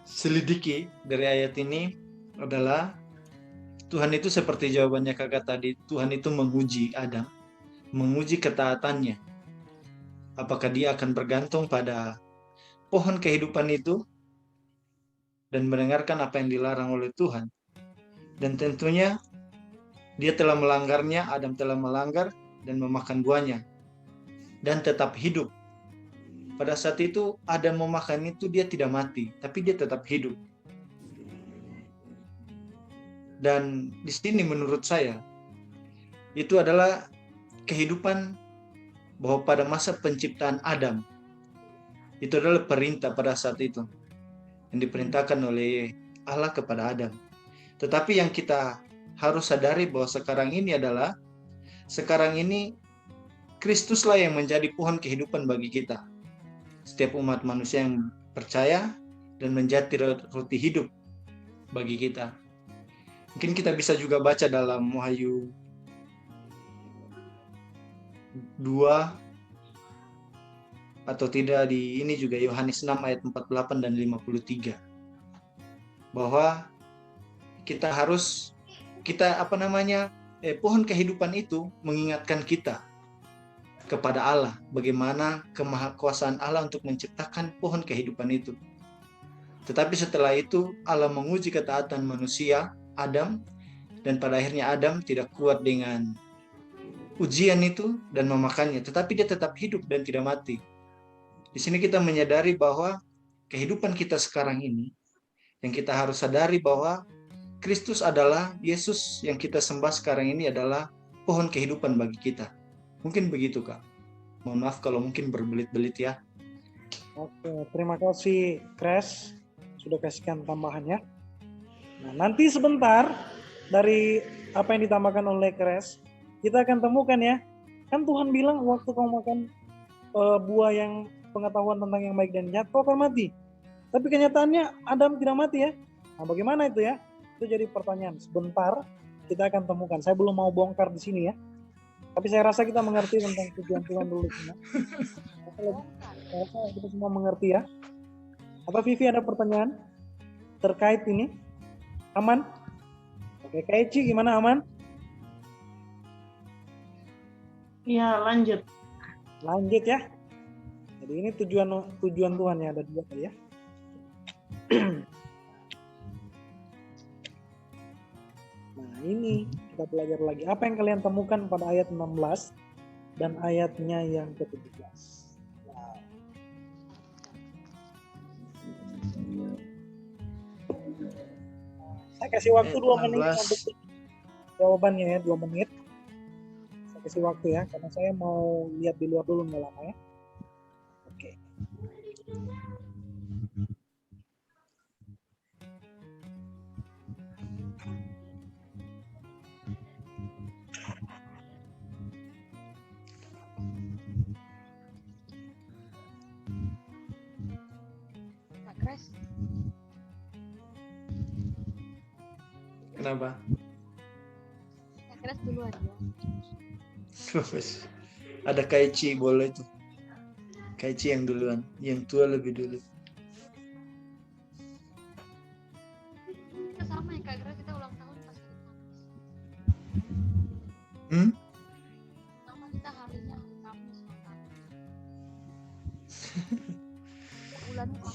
S2: selidiki dari ayat ini adalah Tuhan itu seperti jawabannya kakak tadi, Tuhan itu menguji Adam, menguji ketaatannya. Apakah dia akan bergantung pada pohon kehidupan itu dan mendengarkan apa yang dilarang oleh Tuhan. Dan tentunya dia telah melanggarnya, Adam telah melanggar dan memakan buahnya dan tetap hidup. Pada saat itu Adam memakan itu dia tidak mati, tapi dia tetap hidup. Dan di sini menurut saya itu adalah kehidupan bahwa pada masa penciptaan Adam itu adalah perintah pada saat itu yang diperintahkan oleh Allah kepada Adam. Tetapi yang kita harus sadari bahwa sekarang ini Kristuslah yang menjadi pohon kehidupan bagi kita. Setiap umat manusia yang percaya dan menjadi roti hidup bagi kita. Mungkin kita bisa juga baca dalam Wahyu 2 atau tidak di ini juga Yohanes 6 ayat 48 dan 53. Bahwa pohon kehidupan itu mengingatkan kita kepada Allah, bagaimana kemahakuasaan Allah untuk menciptakan pohon kehidupan itu. Tetapi setelah itu Allah menguji ketaatan manusia, Adam, dan pada akhirnya Adam tidak kuat dengan ujian itu dan memakannya, tetapi dia tetap hidup dan tidak mati. Di sini kita menyadari bahwa kehidupan kita sekarang ini, yang kita harus sadari bahwa Kristus adalah Yesus yang kita sembah sekarang ini adalah pohon kehidupan bagi kita. Mungkin begitu, Kak. Mohon maaf kalau mungkin berbelit-belit ya.
S3: Oke, terima kasih Kres sudah kasihkan tambahannya. Nah, nanti sebentar dari apa yang ditambahkan oleh Kres, kita akan temukan ya. Kan Tuhan bilang waktu kamu makan buah yang pengetahuan tentang yang baik dan jahat, kau akan mati. Tapi kenyataannya Adam tidak mati ya. Nah, bagaimana itu ya? Itu jadi pertanyaan. Sebentar kita akan temukan. Saya belum mau bongkar di sini ya. Tapi saya rasa kita mengerti tentang tujuan Tuhan dulu semua. Saya rasa kita semua mengerti ya. Apa Vivi ada pertanyaan terkait ini? Aman? Oke, Kak Eci gimana, aman?
S5: Iya, lanjut.
S3: Lanjut ya. Jadi ini tujuan Tuhan ya, ada dua ya. Nah ini kita belajar lagi. Apa yang kalian temukan pada ayat 16 dan ayatnya yang ke-17. Wow. Saya kasih waktu 2 menit untuk jawabannya ya, 2 menit. Saya kasih waktu ya, karena saya mau lihat di luar dulu nggak lama ya. Oke.
S4: Kak Kres,
S2: Kenapa?
S4: Kak Kres duluan ya.
S2: Ada Kaici, boleh tuh. Kaici yang duluan, yang tua lebih dulu.
S4: Kita sama ya Kak, karena kita ulang tahun pas hari Kamis. Sama kita harinya hari Kamis. Bulannya sama.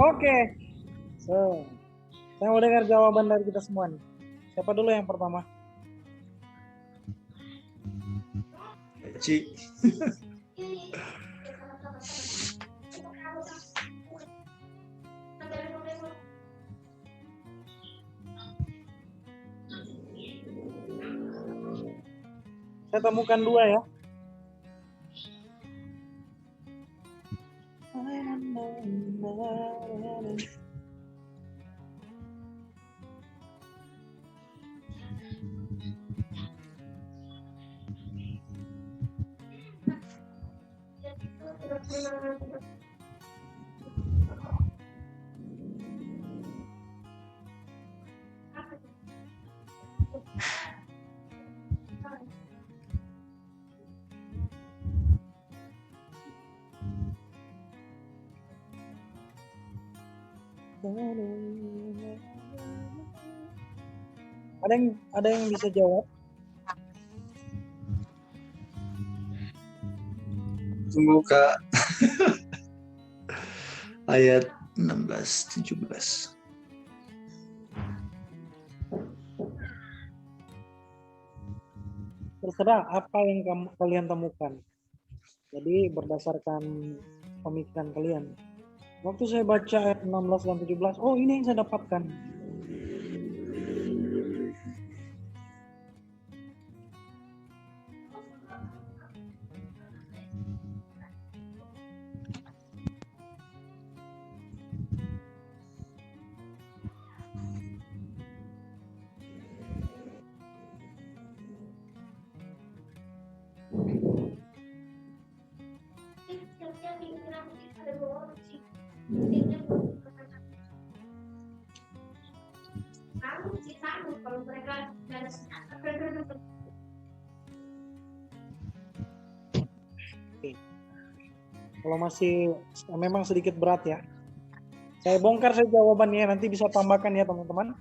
S3: Oke. So, saya mau dengar jawaban dari kita semua nih. Siapa dulu yang pertama?
S2: Kaici.
S3: Saya temukan dua ya. Ada yang bisa jawab?
S2: Tunggu Kak. Ayat 16-17.
S3: Terserah apa yang kalian temukan. Jadi berdasarkan pemikiran kalian. Waktu saya baca ayat 16 dan 17, oh ini yang saya dapatkan. Kalau masih memang sedikit berat ya. Saya bongkar saja jawabannya, nanti bisa tambahkan ya teman-teman.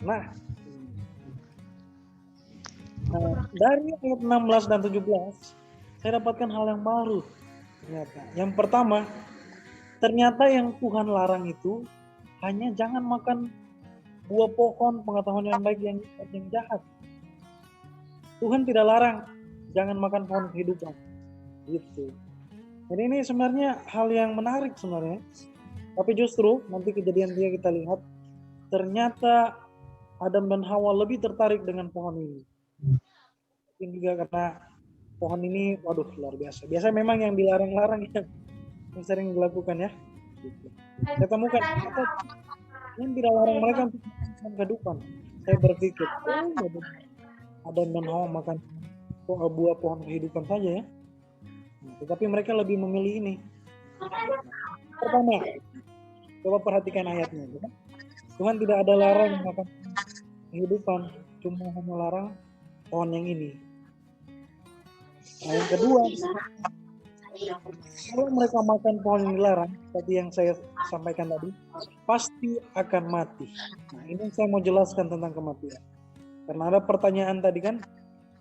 S3: Nah, dari ayat 16 dan 17, saya dapatkan hal yang baru. Ternyata. Yang pertama, ternyata yang Tuhan larang itu hanya jangan makan buah pohon pengetahuan yang baik yang jahat. Tuhan tidak larang jangan makan pohon kehidupan. Gitu. Jadi ini sebenarnya hal yang menarik sebenarnya. Tapi justru nanti kejadian dia kita lihat, ternyata Adam dan Hawa lebih tertarik dengan pohon ini. Mungkin juga karena pohon ini, waduh luar biasa. Biasa memang yang dilarang-larang yang sering dilakukan ya. Gitu. Saya temukan yang tidak larang mereka untuk makan kehidupan. Saya berpikir, Adam dan Hawa makan buah pohon kehidupan saja ya. Tetapi mereka lebih memilih ini. Pertama, coba perhatikan ayatnya. Ya. Tuhan tidak ada larang makan kehidupan, cuma hanya larang pohon yang ini. Nah, yang kedua, kalau mereka makan pohon yang dilarang, seperti yang saya sampaikan tadi, pasti akan mati. Nah, ini saya mau jelaskan tentang kematian. Karena ada pertanyaan tadi kan,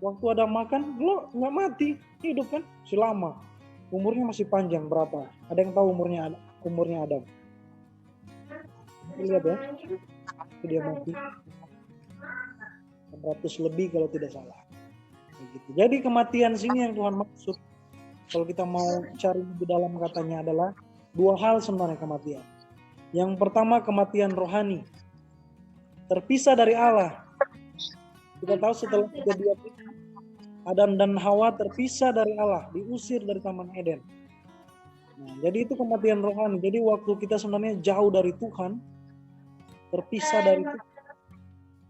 S3: waktu Adam makan, lo nggak mati, hidup kan, masih lama. Umurnya masih panjang, berapa? Ada yang tahu umurnya Adam? Lihat ya, dia mati. lebih kalau tidak salah. Begitu. Jadi kematian sini yang Tuhan maksud, kalau kita mau cari di dalam katanya adalah dua hal sebenarnya kematian. Yang pertama kematian rohani, terpisah dari Allah. Kita tahu setelah kejadian itu, Adam dan Hawa terpisah dari Allah, diusir dari Taman Eden. Nah, jadi itu kematian rohani. Jadi waktu kita sebenarnya jauh dari Tuhan, terpisah dari Tuhan,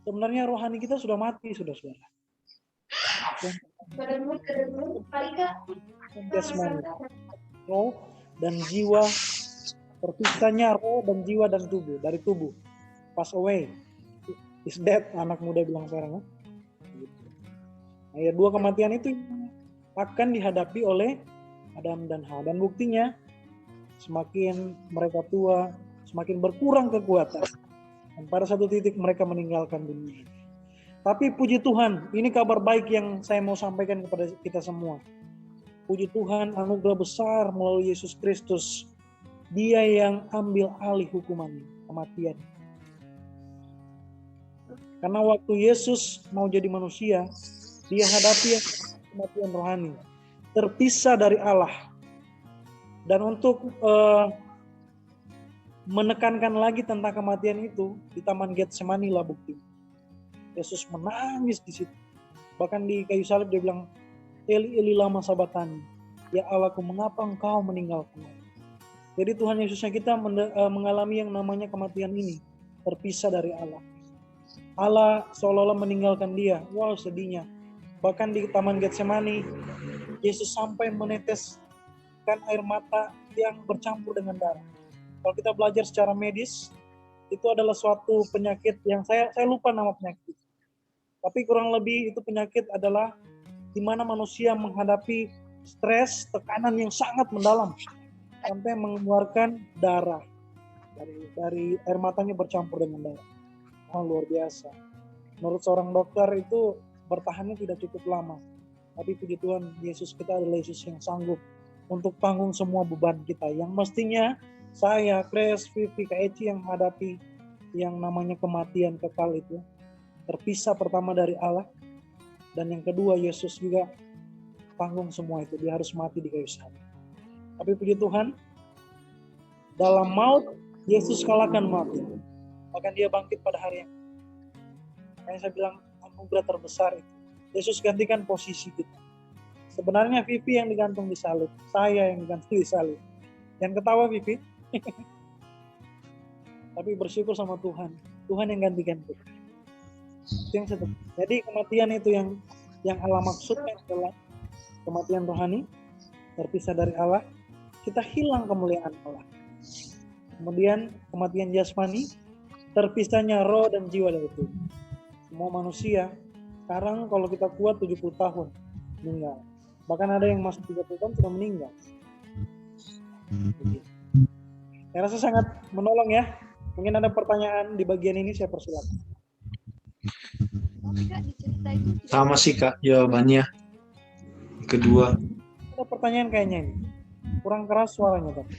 S3: sebenarnya rohani kita sudah mati, saudara-saudara. Jasmani, roh dan jiwa, terpisahnya roh dan jiwa dan tubuh, dari tubuh. Pass away, is dead, anak muda bilang sekarang. Nah, ya, dua kematian itu akan dihadapi oleh Adam dan Hawa. Dan buktinya, semakin mereka tua, semakin berkurang kekuatan. Dan pada satu titik mereka meninggalkan dunia ini. Tapi puji Tuhan, ini kabar baik yang saya mau sampaikan kepada kita semua. Puji Tuhan, anugerah besar melalui Yesus Kristus. Dia yang ambil alih hukumannya, kematian. Karena waktu Yesus mau jadi manusia, dia hadapi kematian rohani, terpisah dari Allah. Dan untuk menekankan lagi tentang kematian itu, di Taman Getsemani lah bukti. Yesus menangis di situ. Bahkan di kayu salib dia bilang, Eli Eli lama sabatani, ya Allahku mengapa engkau meninggalkan aku. Jadi Tuhan Yesusnya kita mengalami yang namanya kematian ini, terpisah dari Allah. Allah seolah-olah meninggalkan dia. Wow, sedihnya. Bahkan di Taman Getsemani, Yesus sampai meneteskan air mata yang bercampur dengan darah. Kalau kita belajar secara medis, itu adalah suatu penyakit yang saya lupa nama penyakit. Tapi kurang lebih itu penyakit adalah di mana manusia menghadapi stres, tekanan yang sangat mendalam sampai mengeluarkan darah dari air matanya bercampur dengan darah. Oh, luar biasa. Menurut seorang dokter itu bertahannya tidak cukup lama. Tapi puji Tuhan, Yesus kita adalah Yesus yang sanggup untuk tanggung semua beban kita. Yang mestinya saya, Kres, Vivi, Kak Eci yang menghadapi yang namanya kematian kekal itu. Terpisah pertama dari Allah. Dan yang kedua, Yesus juga tanggung semua itu. Dia harus mati di kayu salib. Tapi puji Tuhan, dalam maut, Yesus kalahkan mati. Bahkan dia bangkit pada hari yang makanya saya bilang anugerah terbesar itu. Yesus gantikan posisi kita. Sebenarnya Vivi yang digantung di salib, saya yang digantung di salib. Jangan ketawa Vivi. Tapi bersyukur sama Tuhan. Tuhan yang gantikan kita. Jadi kematian itu yang Allah maksudkan adalah kematian rohani, terpisah dari Allah, kita hilang kemuliaan Allah. Kemudian kematian jasmani, terpisahnya roh dan jiwa dari tubuh. Semua manusia sekarang kalau kita kuat 70 tahun meninggal. Bahkan ada yang masuk 30 tahun sudah meninggal. Saya rasa sangat menolong ya. Mungkin ada pertanyaan di bagian ini, saya persilakan.
S2: Sama sih Kak jawabannya. Kedua.
S3: Ada pertanyaan kayaknya ini. Kurang keras suaranya tapi.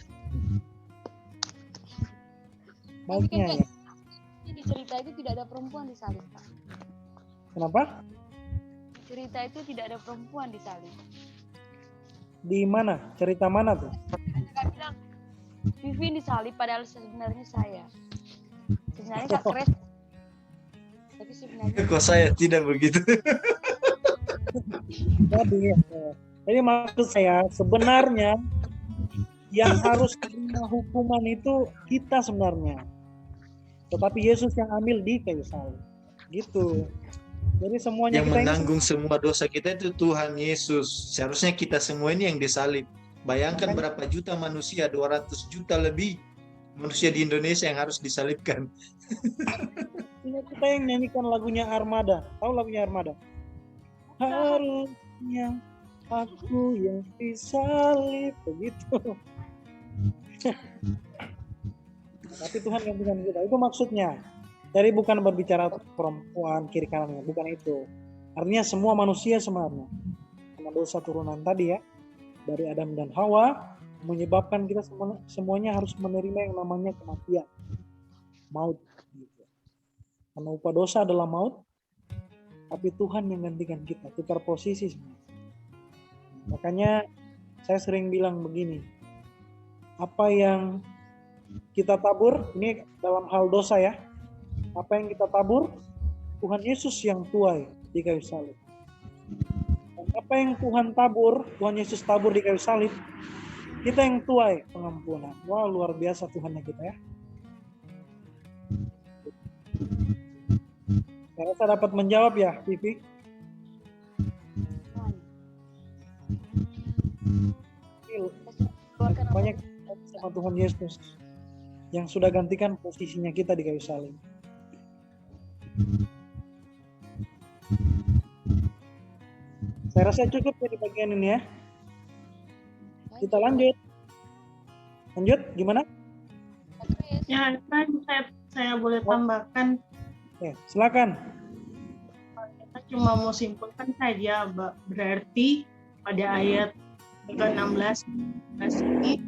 S3: Mic-nya ya.
S4: Di cerita itu tidak ada perempuan disalib, Pak.
S3: Kenapa?
S4: Di cerita itu tidak ada perempuan disalib.
S3: Di mana? Cerita mana tuh?
S4: Kak bilang, Vivi disalib padahal sebenarnya saya. Sebenarnya Kak Kres. Tapi sebenarnya
S2: Kok saya tidak begitu?
S3: Jadi maksud saya sebenarnya yang harus terima hukuman itu kita sebenarnya. Tetapi Yesus yang ambil di kayu salib. Gitu. Jadi semuanya
S2: Yang
S3: kita
S2: menanggung semua dosa kita itu Tuhan Yesus. Seharusnya kita semua ini yang disalib. Bayangkan berapa juta manusia, 200 juta lebih manusia di Indonesia yang harus disalibkan.
S3: kita yang nyanyikan lagunya Armada. Tahu lagunya Armada? Harusnya aku yang disalib. Begitu. Tapi Tuhan gantikan kita. Itu maksudnya. Jadi bukan berbicara perempuan kiri kanan, bukan itu. Artinya semua manusia sebenarnya. Karena dosa turunan tadi ya, dari Adam dan Hawa menyebabkan kita semuanya harus menerima yang namanya kematian, maut. Karena upah dosa adalah maut, tapi Tuhan yang gantikan kita, tukar posisi sebenarnya. Makanya saya sering bilang begini, apa yang kita tabur, ini dalam hal dosa ya, apa yang kita tabur, Tuhan Yesus yang tuai di kayu salib. Dan apa yang Tuhan tabur, Tuhan Yesus tabur di kayu salib, kita yang tuai pengampunan. Wah, luar biasa Tuhannya kita ya. Saya rasa dapat menjawab ya, Vivi. Banyak sama Tuhan Yesus yang sudah gantikan posisinya kita di kayu salib. Saya rasa cukup ya di bagian ini ya. Kita lanjut. Lanjut, gimana?
S5: Ya, kan saya boleh tambahkan.
S3: Ya, silakan.
S5: Kita cuma mau simpulkan saja, berarti pada ayat ke-16 ini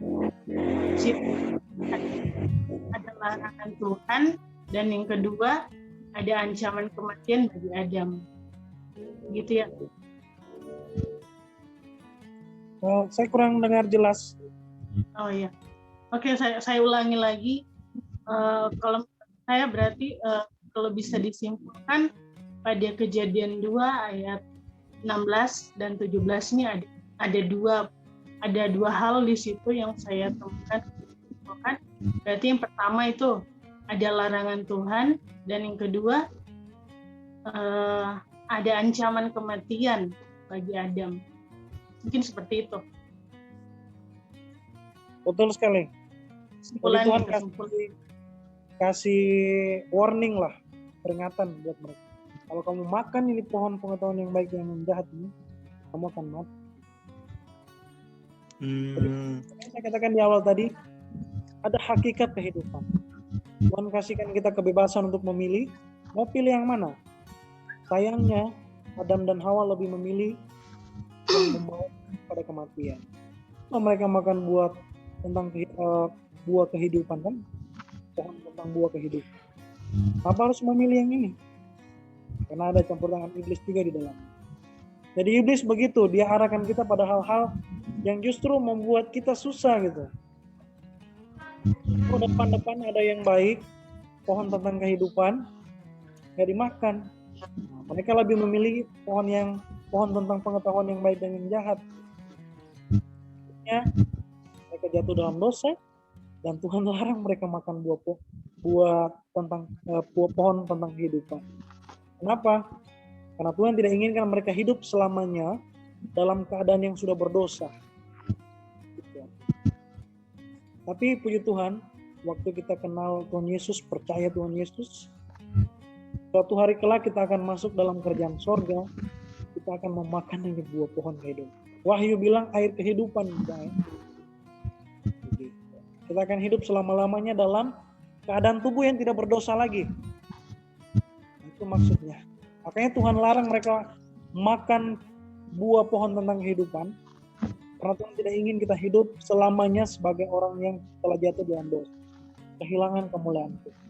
S5: ada larangan Tuhan, dan yang kedua ada ancaman kematian bagi Adam. Gitu ya.
S3: Saya kurang dengar jelas.
S5: Oh ya. Oke, saya ulangi lagi. Kalau saya berarti kalau bisa disimpulkan pada Kejadian 2 ayat 16 dan 17 ini ada dua hal di situ yang saya temukan. Berarti yang pertama itu ada larangan Tuhan, dan yang kedua ada ancaman kematian bagi Adam. Mungkin seperti itu.
S3: Betul sekali. Jadi Tuhan kasih warning lah, peringatan buat mereka. Kalau kamu makan ini pohon pengetahuan yang baik dan yang jahat ini, kamu akan mati. Saya katakan di awal tadi, ada hakikat kehidupan. Tuhan kasihkan kita kebebasan untuk memilih, mau pilih yang mana. Sayangnya, Adam dan Hawa lebih memilih yang membawa pada kematian. Kalau mereka makan buah tentang buah kehidupan kan, pohon tentang buah kehidupan. Apa harus memilih yang ini? Karena ada campur tangan iblis juga di dalam. Jadi iblis begitu, dia arahkan kita pada hal-hal yang justru membuat kita susah gitu. Kalau depan-depan ada yang baik, pohon tentang kehidupan, nggak dimakan. Mereka lebih memilih pohon tentang pengetahuan yang baik dan yang jahat. Mereka jatuh dalam dosa, dan Tuhan larang mereka makan buah pohon tentang kehidupan. Kenapa? Karena Tuhan tidak inginkan mereka hidup selamanya dalam keadaan yang sudah berdosa. Tapi puji Tuhan, waktu kita kenal Tuhan Yesus, percaya Tuhan Yesus, suatu hari kelak kita akan masuk dalam kerajaan sorga, kita akan memakan dari buah pohon kehidupan. Wahyu bilang air kehidupan. Kita akan hidup selama-lamanya dalam keadaan tubuh yang tidak berdosa lagi. Itu maksudnya. Makanya Tuhan larang mereka makan buah pohon tentang kehidupan, karena Tuhan tidak ingin kita hidup selamanya sebagai orang yang telah jatuh dalam dosa, kehilangan kemuliaan Tuhan.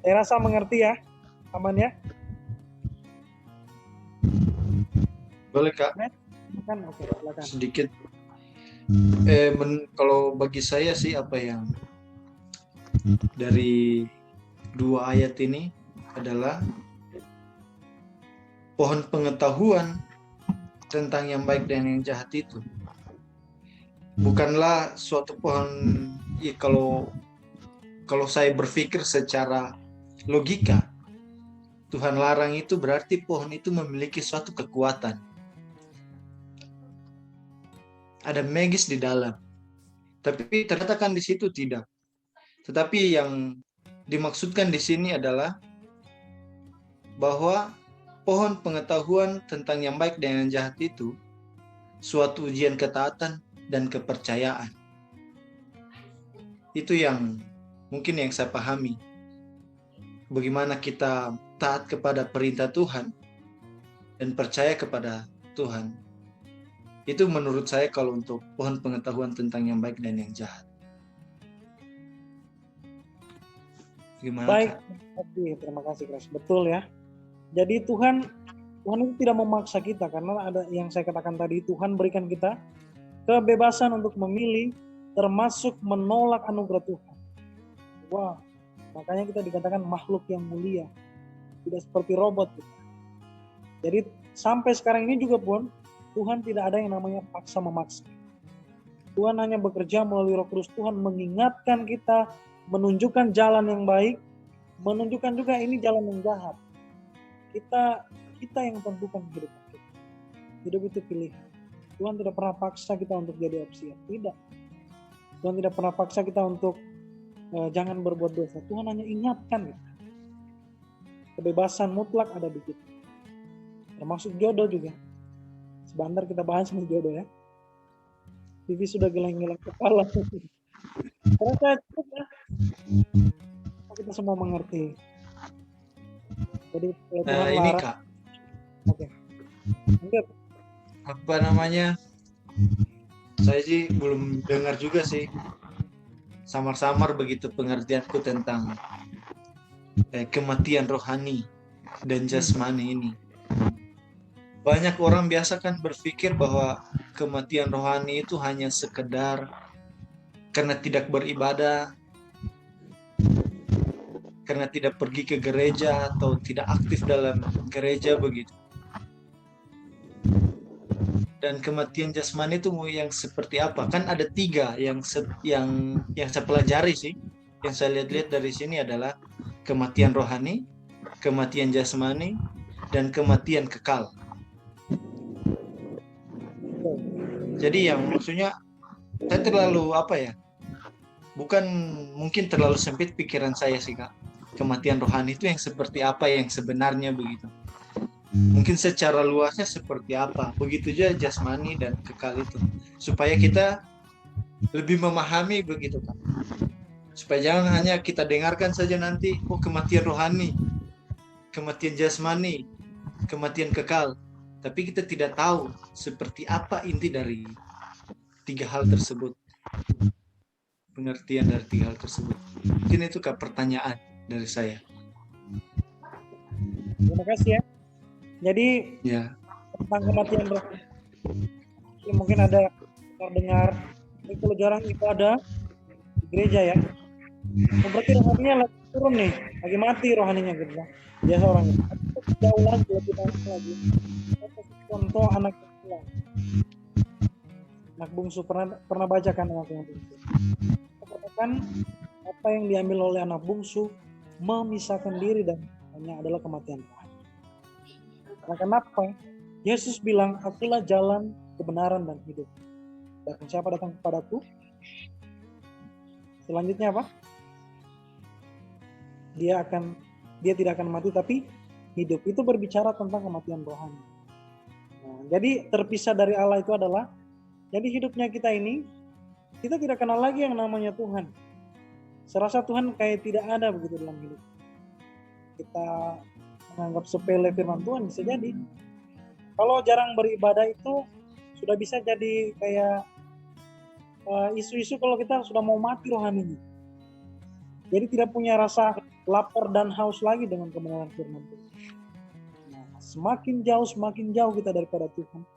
S3: Saya rasa mengerti ya, aman ya?
S2: Boleh Kak?
S3: Oke, silakan.
S2: Sedikit. Kalau bagi saya sih apa yang dari dua ayat ini adalah pohon pengetahuan tentang yang baik dan yang jahat itu bukanlah suatu pohon. Kalau saya berpikir secara logika, Tuhan larang itu berarti pohon itu memiliki suatu kekuatan, ada magis di dalam. Tapi ternyata kan di situ tidak. Tetapi yang dimaksudkan di sini adalah bahwa pohon pengetahuan tentang yang baik dan yang jahat itu suatu ujian ketaatan dan kepercayaan. Itu yang mungkin yang saya pahami. Bagaimana kita taat kepada perintah Tuhan dan percaya kepada Tuhan. Itu menurut saya kalau untuk pohon pengetahuan tentang yang baik dan yang jahat. Gimana?
S3: Baik, terima kasih Kras. Betul ya. Jadi Tuhan itu tidak memaksa kita, karena ada yang saya katakan tadi, Tuhan berikan kita kebebasan untuk memilih, termasuk menolak anugerah Tuhan. Wah, makanya kita dikatakan makhluk yang mulia, tidak seperti robot. Jadi sampai sekarang ini juga pun Tuhan tidak ada yang namanya paksa memaksa. Tuhan hanya bekerja melalui Roh Kudus. Tuhan mengingatkan kita, menunjukkan jalan yang baik, menunjukkan juga ini jalan yang jahat. Kita yang tentukan hidup kita. Hidup itu pilihan. Tuhan tidak pernah paksa kita untuk jadi opsi. Tidak. Tuhan tidak pernah paksa kita untuk jangan berbuat dosa. Tuhan hanya ingatkan kita. Kebebasan mutlak ada di kita. Termasuk jodoh juga. Sebentar kita bahas nih jodoh ya. Vivi sudah geleng-geleng kepala. Terasa cukup ya. Kita semua mengerti. Jadi Tuhan
S2: Ini
S3: larang.
S2: Kak,
S3: Oke. Lanjut.
S2: apa namanya? Saya sih belum dengar juga sih. Samar-samar begitu pengertianku tentang kematian rohani dan jasmani ini. Banyak orang biasa kan berpikir bahwa kematian rohani itu hanya sekedar karena tidak beribadah, karena tidak pergi ke gereja atau tidak aktif dalam gereja begitu. Dan kematian jasmani itu yang seperti apa? Kan ada 3 yang saya pelajari sih. Yang saya lihat-lihat dari sini adalah kematian rohani, kematian jasmani, dan kematian kekal. Jadi yang maksudnya saya terlalu bukan mungkin terlalu sempit pikiran saya sih Kak. Kematian rohani itu yang seperti apa yang sebenarnya begitu. Mungkin secara luasnya seperti apa. Begitu juga jasmani dan kekal itu. Supaya kita lebih memahami begitu Kak. Supaya jangan hanya kita dengarkan saja nanti kematian rohani, kematian jasmani, kematian kekal. Tapi kita tidak tahu seperti apa inti dari 3 hal tersebut. Pengertian dari 3 hal tersebut. Mungkin itu Kak pertanyaan dari saya.
S3: Terima kasih ya. Jadi
S2: Ya.
S3: tentang kematian rohani, mungkin ada dengar, ini kalau jarang ibadah di gereja ya. Berarti rohaninya lagi turun nih, lagi mati rohaninya gitu. Biasa orang itu. Jauh lagi, lebih dalam lagi. Contoh anak kecil. Anak bungsu pernah baca kan anak bungsu. Katakan apa yang diambil oleh anak bungsu memisahkan diri dan hanya adalah kematian rohani. Karena kenapa? Yesus bilang, akulah jalan, kebenaran dan hidup. Dan siapa datang kepadaku? Selanjutnya apa? Dia tidak akan mati tapi hidup. Itu berbicara tentang kematian rohani. Nah, jadi terpisah dari Allah itu adalah, jadi hidupnya kita ini, kita tidak kenal lagi yang namanya Tuhan. Serasa Tuhan kayak tidak ada begitu dalam hidup. Kita menganggap sepele firman Tuhan, bisa jadi. Kalau jarang beribadah itu sudah bisa jadi kayak isu-isu kalau kita sudah mau mati rohaninya. Jadi tidak punya rasa lapar dan haus lagi dengan kebenaran firman Tuhan. Nah, semakin jauh kita daripada Tuhan,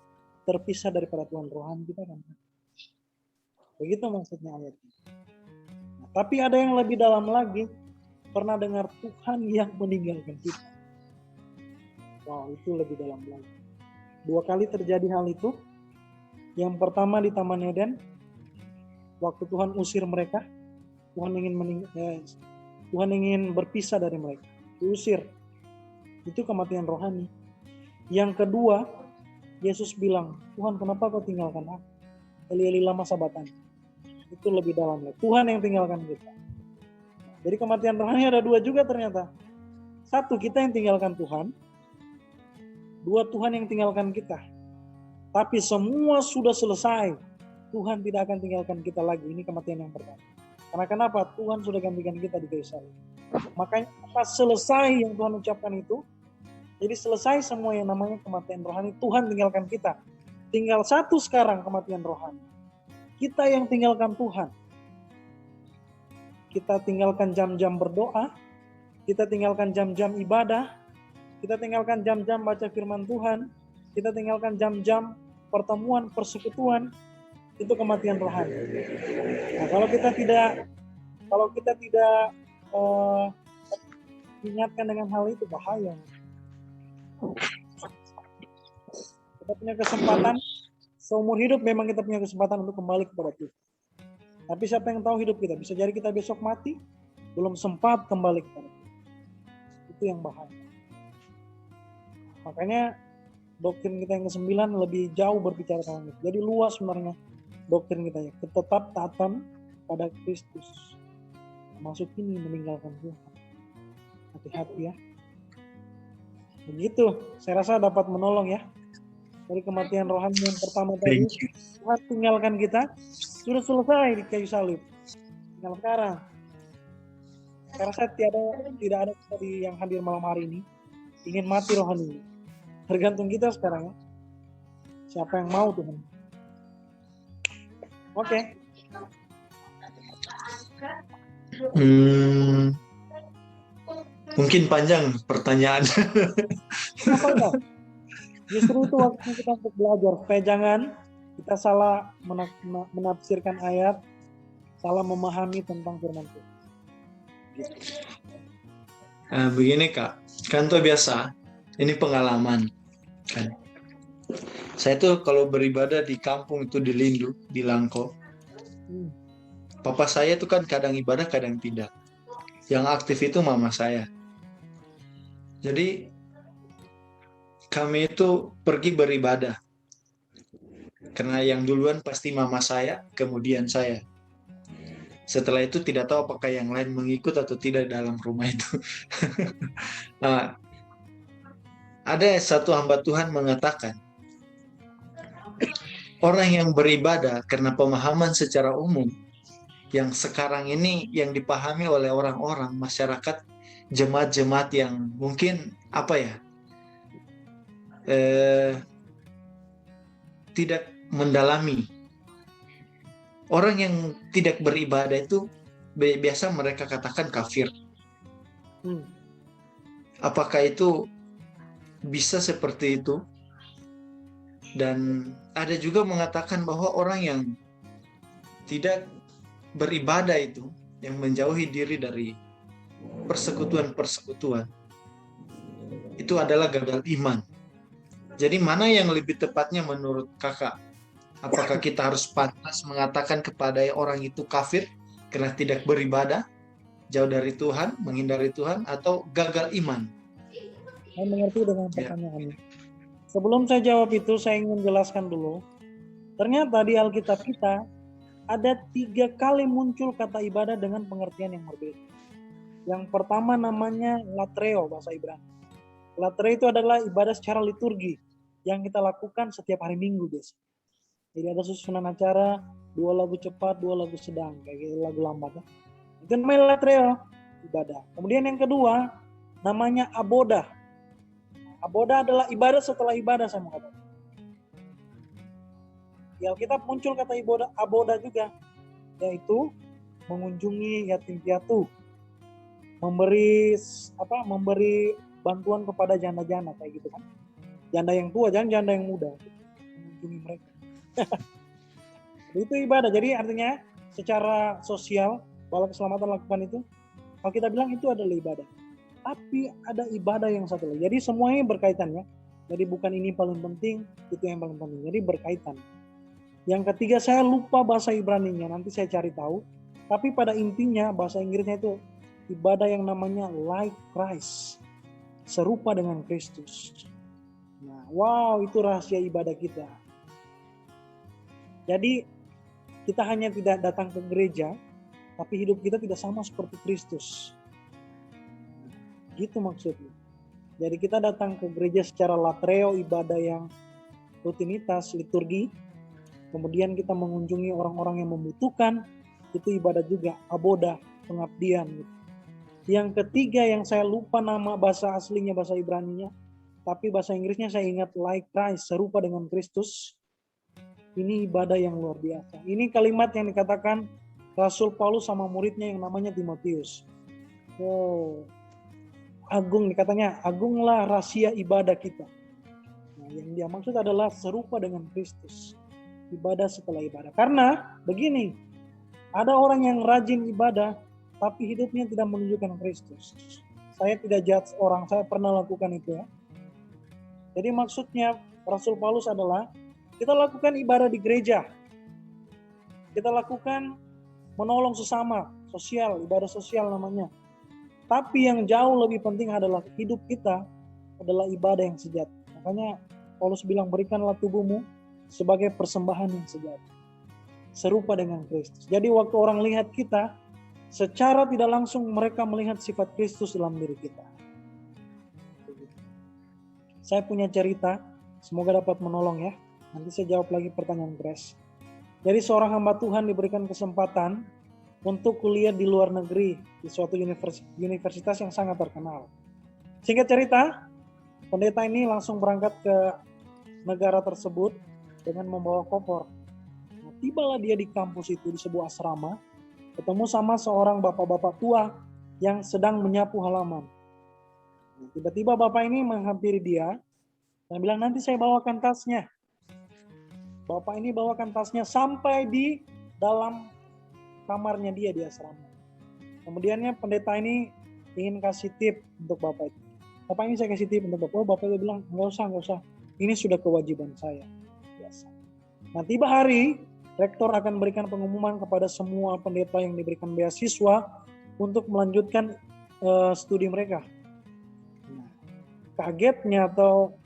S3: terpisah daripada Tuhan, rohani kita kan. Begitu maksudnya ayatnya. Nah, tapi ada yang lebih dalam lagi. Pernah dengar Tuhan yang meninggalkan kita? Wow, itu lebih dalam lagi. 2 kali terjadi hal itu. Yang pertama di Taman Eden, waktu Tuhan usir mereka, Tuhan ingin berpisah dari mereka, diusir. Itu kematian rohani. Yang kedua, Yesus bilang, Tuhan kenapa kau tinggalkan aku? Eli lama sabatan. Itu lebih dalam lagi. Tuhan yang tinggalkan kita. Jadi kematian rohani ada 2 juga ternyata. 1, kita yang tinggalkan Tuhan. 2, Tuhan yang tinggalkan kita. Tapi semua sudah selesai. Tuhan tidak akan tinggalkan kita lagi. Ini kematian yang pertama. Karena kenapa? Tuhan sudah gantikan kita di kayu salib. Makanya pas selesai yang Tuhan ucapkan itu, jadi selesai semua yang namanya kematian rohani. Tuhan tinggalkan kita. Tinggal 1 sekarang kematian rohani. Kita yang tinggalkan Tuhan. Kita tinggalkan jam-jam berdoa. Kita tinggalkan jam-jam ibadah. kita tinggalkan jam-jam baca firman Tuhan, kita tinggalkan jam-jam pertemuan, persekutuan, itu kematian rohani. Nah, kalau kita tidak diingatkan dengan hal itu, bahaya. Kita punya kesempatan seumur hidup, memang kita punya kesempatan untuk kembali kepada Tuhan. Tapi siapa yang tahu hidup kita? Bisa jadi kita besok mati, belum sempat kembali kepada Tuhan. Itu yang bahaya. Makanya doktrin kita yang ke-9 lebih jauh berbicara tentang itu. Jadi luas sebenarnya doktrin kita ya. Tetap taatan pada Kristus. Masuk ini meninggalkan Tuhan. Hati-hati ya. Begitu, saya rasa dapat menolong ya. Dari kematian rohani yang pertama tadi, Tuhan tinggalkan kita, sudah selesai di kayu salib. Tinggal sekarang. Saya rasa tidak ada kita yang hadir malam hari ini ingin mati rohani. Tergantung kita sekarang ya. Siapa yang mau Tuhan. Oke.
S2: Mungkin panjang pertanyaan.
S3: Kenapa enggak? Justru itu waktu kita untuk belajar. Supaya jangan kita salah menafsirkan ayat, salah memahami tentang firman Tuhan. Gitu.
S2: Begini Kak, kan tuh biasa, ini pengalaman kan. Saya tuh kalau beribadah di kampung itu di Lindu, di Langko. Papa saya tuh kan kadang ibadah, kadang tidak. Yang aktif itu mama saya. Jadi kami itu pergi beribadah. Karena yang duluan pasti mama saya, kemudian saya. Setelah itu tidak tahu apakah yang lain mengikut atau tidak dalam rumah itu. Nah, ada satu hamba Tuhan mengatakan, orang yang beribadah karena pemahaman secara umum, yang sekarang ini yang dipahami oleh orang-orang, masyarakat, jemaat-jemaat yang mungkin tidak mendalami. Orang yang tidak beribadah itu biasa mereka katakan kafir. Apakah itu bisa seperti itu? Dan ada juga mengatakan bahwa orang yang tidak beribadah itu, yang menjauhi diri dari persekutuan-persekutuan, itu adalah gagal iman. Jadi mana yang lebih tepatnya menurut kakak? Apakah kita harus pantas mengatakan kepada orang itu kafir karena tidak beribadah, jauh dari Tuhan, menghindari Tuhan, atau gagal iman?
S3: Saya mengerti dengan pertanyaannya. Sebelum saya jawab itu, saya ingin jelaskan dulu. Ternyata di Alkitab kita ada 3 kali muncul kata ibadah dengan pengertian yang berbeda. Yang pertama namanya latreo, bahasa Ibrani. Latreo itu adalah ibadah secara liturgi yang kita lakukan setiap hari Minggu biasa. Jadi ada susunan acara, 2 lagu cepat, 2 lagu sedang, kayak lagu lambat. Ya. Itu namanya latreo, ibadah. Kemudian yang kedua namanya aboda. Aboda adalah ibadah setelah ibadah, saya mau katakan. Di Alkitab muncul kata aboda juga, yaitu mengunjungi yatim piatu, memberi bantuan kepada janda-janda kayak gitu kan. Janda yang tua, jangan janda yang muda, mengunjungi mereka. Itu ibadah. Jadi artinya secara sosial, Balai Keselamatan lakukan itu, kalau kita bilang itu adalah ibadah. Tapi ada ibadah yang satu lagi. Jadi semuanya berkaitan ya. Jadi bukan ini paling penting, itu yang paling penting. Jadi berkaitan. Yang ketiga saya lupa bahasa Ibraninya, nanti saya cari tahu. Tapi pada intinya bahasa Inggrisnya itu ibadah yang namanya like Christ. Serupa dengan Kristus. Nah, wow, itu rahasia ibadah kita. Jadi kita hanya tidak datang ke gereja, tapi hidup kita tidak sama seperti Kristus. Gitu maksudnya. Jadi kita datang ke gereja secara latreo, ibadah yang rutinitas, liturgi. Kemudian kita mengunjungi orang-orang yang membutuhkan, itu ibadah juga, aboda, pengabdian. Gitu. Yang ketiga yang saya lupa nama bahasa aslinya, bahasa Ibraninya, tapi bahasa Inggrisnya saya ingat like Christ, serupa dengan Kristus. Ini ibadah yang luar biasa. Ini kalimat yang dikatakan Rasul Paulus sama muridnya yang namanya Timotius. Wow. agung, katanya agunglah rahasia ibadah kita. Nah, yang dia maksud adalah serupa dengan Kristus. Ibadah setelah ibadah. Karena begini, ada orang yang rajin ibadah, tapi hidupnya tidak menunjukkan Kristus. Saya tidak judge orang, saya pernah lakukan itu ya. Jadi maksudnya Rasul Paulus adalah, kita lakukan ibadah di gereja. Kita lakukan menolong sesama, sosial, ibadah sosial namanya. Tapi yang jauh lebih penting adalah hidup kita adalah ibadah yang sejati. Makanya Paulus bilang, berikanlah tubuhmu sebagai persembahan yang sejati. Serupa dengan Kristus. Jadi waktu orang lihat kita, secara tidak langsung mereka melihat sifat Kristus dalam diri kita. Saya punya cerita, semoga dapat menolong ya. Nanti saya jawab lagi pertanyaan Grace. Jadi seorang hamba Tuhan diberikan kesempatan untuk kuliah di luar negeri di suatu universitas yang sangat terkenal. Singkat cerita, pendeta ini langsung berangkat ke negara tersebut dengan membawa koper. Nah, tibalah dia di kampus itu, di sebuah asrama, ketemu sama seorang bapak-bapak tua yang sedang menyapu halaman. Nah, tiba-tiba bapak ini menghampiri dia dan bilang, nanti saya bawakan tasnya. Bapak ini bawakan tasnya sampai di dalam kamarnya dia di asrama. Kemudiannya pendeta ini ingin kasih tip untuk bapak itu. Bapak ini saya kasih tip untuk bapak. Oh, bapak itu bilang, nggak usah. Ini sudah kewajiban saya. Biasa. Nah, tiba hari, rektor akan berikan pengumuman kepada semua pendeta yang diberikan beasiswa untuk melanjutkan studi mereka. Nah, kagetnya atau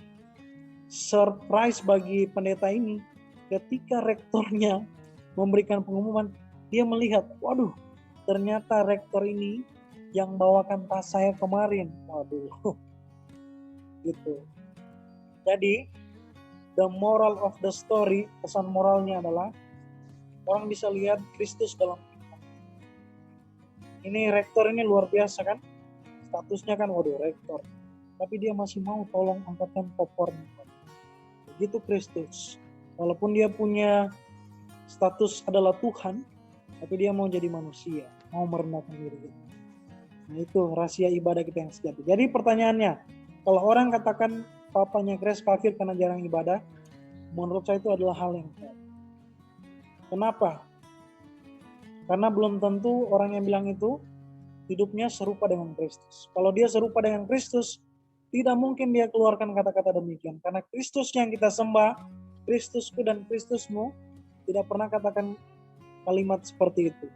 S3: surprise bagi pendeta ini, ketika rektornya memberikan pengumuman, dia melihat, waduh, ternyata rektor ini yang bawakan tas saya kemarin. Waduh, gitu. Jadi, the moral of the story, pesan moralnya adalah, orang bisa lihat Kristus dalam kita. Ini rektor ini luar biasa kan? Statusnya kan, waduh, rektor. Tapi dia masih mau tolong angkatkan kopernya. Begitu Kristus. Walaupun dia punya status adalah Tuhan, tapi dia mau jadi manusia, mau merendahkan diri. Nah, itu rahasia ibadah kita yang sejati. Jadi pertanyaannya, kalau orang katakan papanya Grace kafir karena jarang ibadah, menurut saya itu adalah hal yang salah. Kenapa? Karena belum tentu orang yang bilang itu hidupnya serupa dengan Kristus. Kalau dia serupa dengan Kristus, tidak mungkin dia keluarkan kata-kata demikian. Karena Kristus yang kita sembah, Kristusku dan Kristusmu, tidak pernah katakan kalimat seperti itu.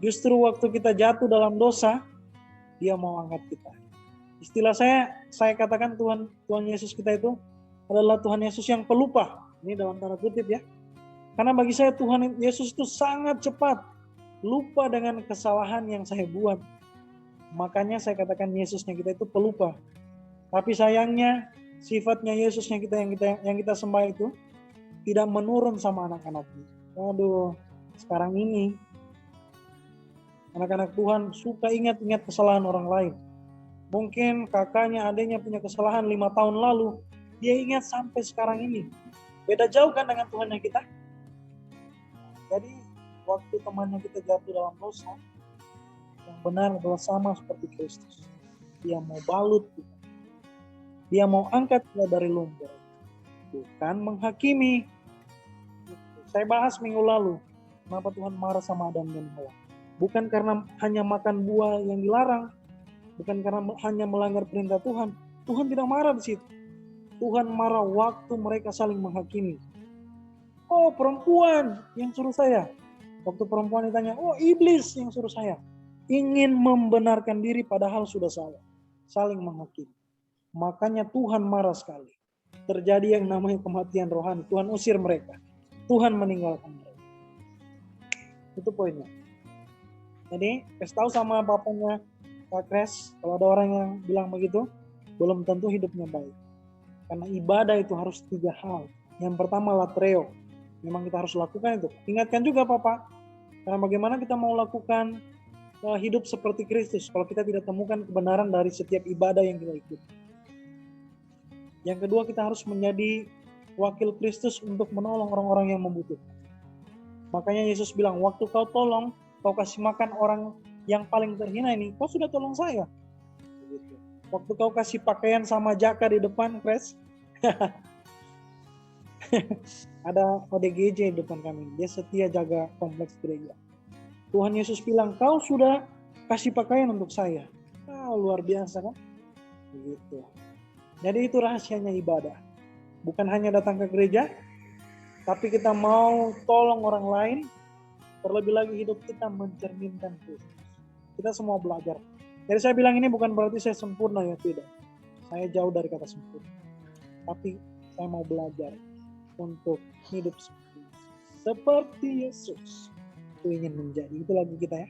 S3: Justru waktu kita jatuh dalam dosa, dia mau angkat kita. Istilah saya katakan Tuhan Yesus kita itu adalah Tuhan Yesus yang pelupa. Ini dalam tanda kutip ya. Karena bagi saya Tuhan Yesus itu sangat cepat lupa dengan kesalahan yang saya buat. Makanya saya katakan Yesusnya kita itu pelupa. Tapi sayangnya sifatnya Yesusnya yang kita sembah itu tidak menurun sama anak-anaknya. Waduh, sekarang ini anak-anak Tuhan suka ingat-ingat kesalahan orang lain. Mungkin kakaknya, adiknya punya kesalahan 5 tahun lalu, dia ingat sampai sekarang ini. Beda jauh kan dengan Tuhan yang kita? Jadi waktu temannya kita jatuh dalam dosa, yang benar adalah sama seperti Kristus. Dia mau balut kita. Dia mau angkat kita dari lumpur. Bukan menghakimi. Saya bahas minggu lalu, kenapa Tuhan marah sama Adam dan Hawa. Bukan karena hanya makan buah yang dilarang, bukan karena hanya melanggar perintah Tuhan. Tuhan tidak marah di situ. Tuhan marah waktu mereka saling menghakimi. Oh, perempuan yang suruh saya. Waktu perempuan ditanya, oh, iblis yang suruh saya. Ingin membenarkan diri padahal sudah salah. Saling menghakimi. Makanya Tuhan marah sekali. Terjadi yang namanya kematian rohani. Tuhan usir mereka. Tuhan meninggalkan mereka. Itu poinnya. Jadi, kasih tahu sama bapaknya Kak Kres, kalau ada orang yang bilang begitu, belum tentu hidupnya baik. Karena ibadah itu harus 3 hal. Yang pertama latreo. Memang kita harus lakukan itu. Ingatkan juga Papa, karena bagaimana kita mau lakukan hidup seperti Kristus kalau kita tidak temukan kebenaran dari setiap ibadah yang kita ikuti. Yang kedua, kita harus menjadi wakil Kristus untuk menolong orang-orang yang membutuhkan. Makanya Yesus bilang, waktu kau tolong, kau kasih makan orang yang paling terhina ini, kau sudah tolong saya. Begitu. Waktu kau kasih pakaian sama jaka di depan, Kres. Ada ODGJ di depan kami. Dia setia jaga kompleks gereja. Tuhan Yesus bilang, kau sudah kasih pakaian untuk saya. Luar biasa kan? Begitu. Jadi itu rahasianya ibadah. Bukan hanya datang ke gereja, tapi kita mau tolong orang lain. Terlebih lagi hidup kita mencerminkan Kristus. Kita semua belajar. Jadi saya bilang ini bukan berarti saya sempurna, ya, tidak. Saya jauh dari kata sempurna. Tapi saya mau belajar untuk hidup seperti Yesus. Itu ingin menjadi. Itu lagi kita ya.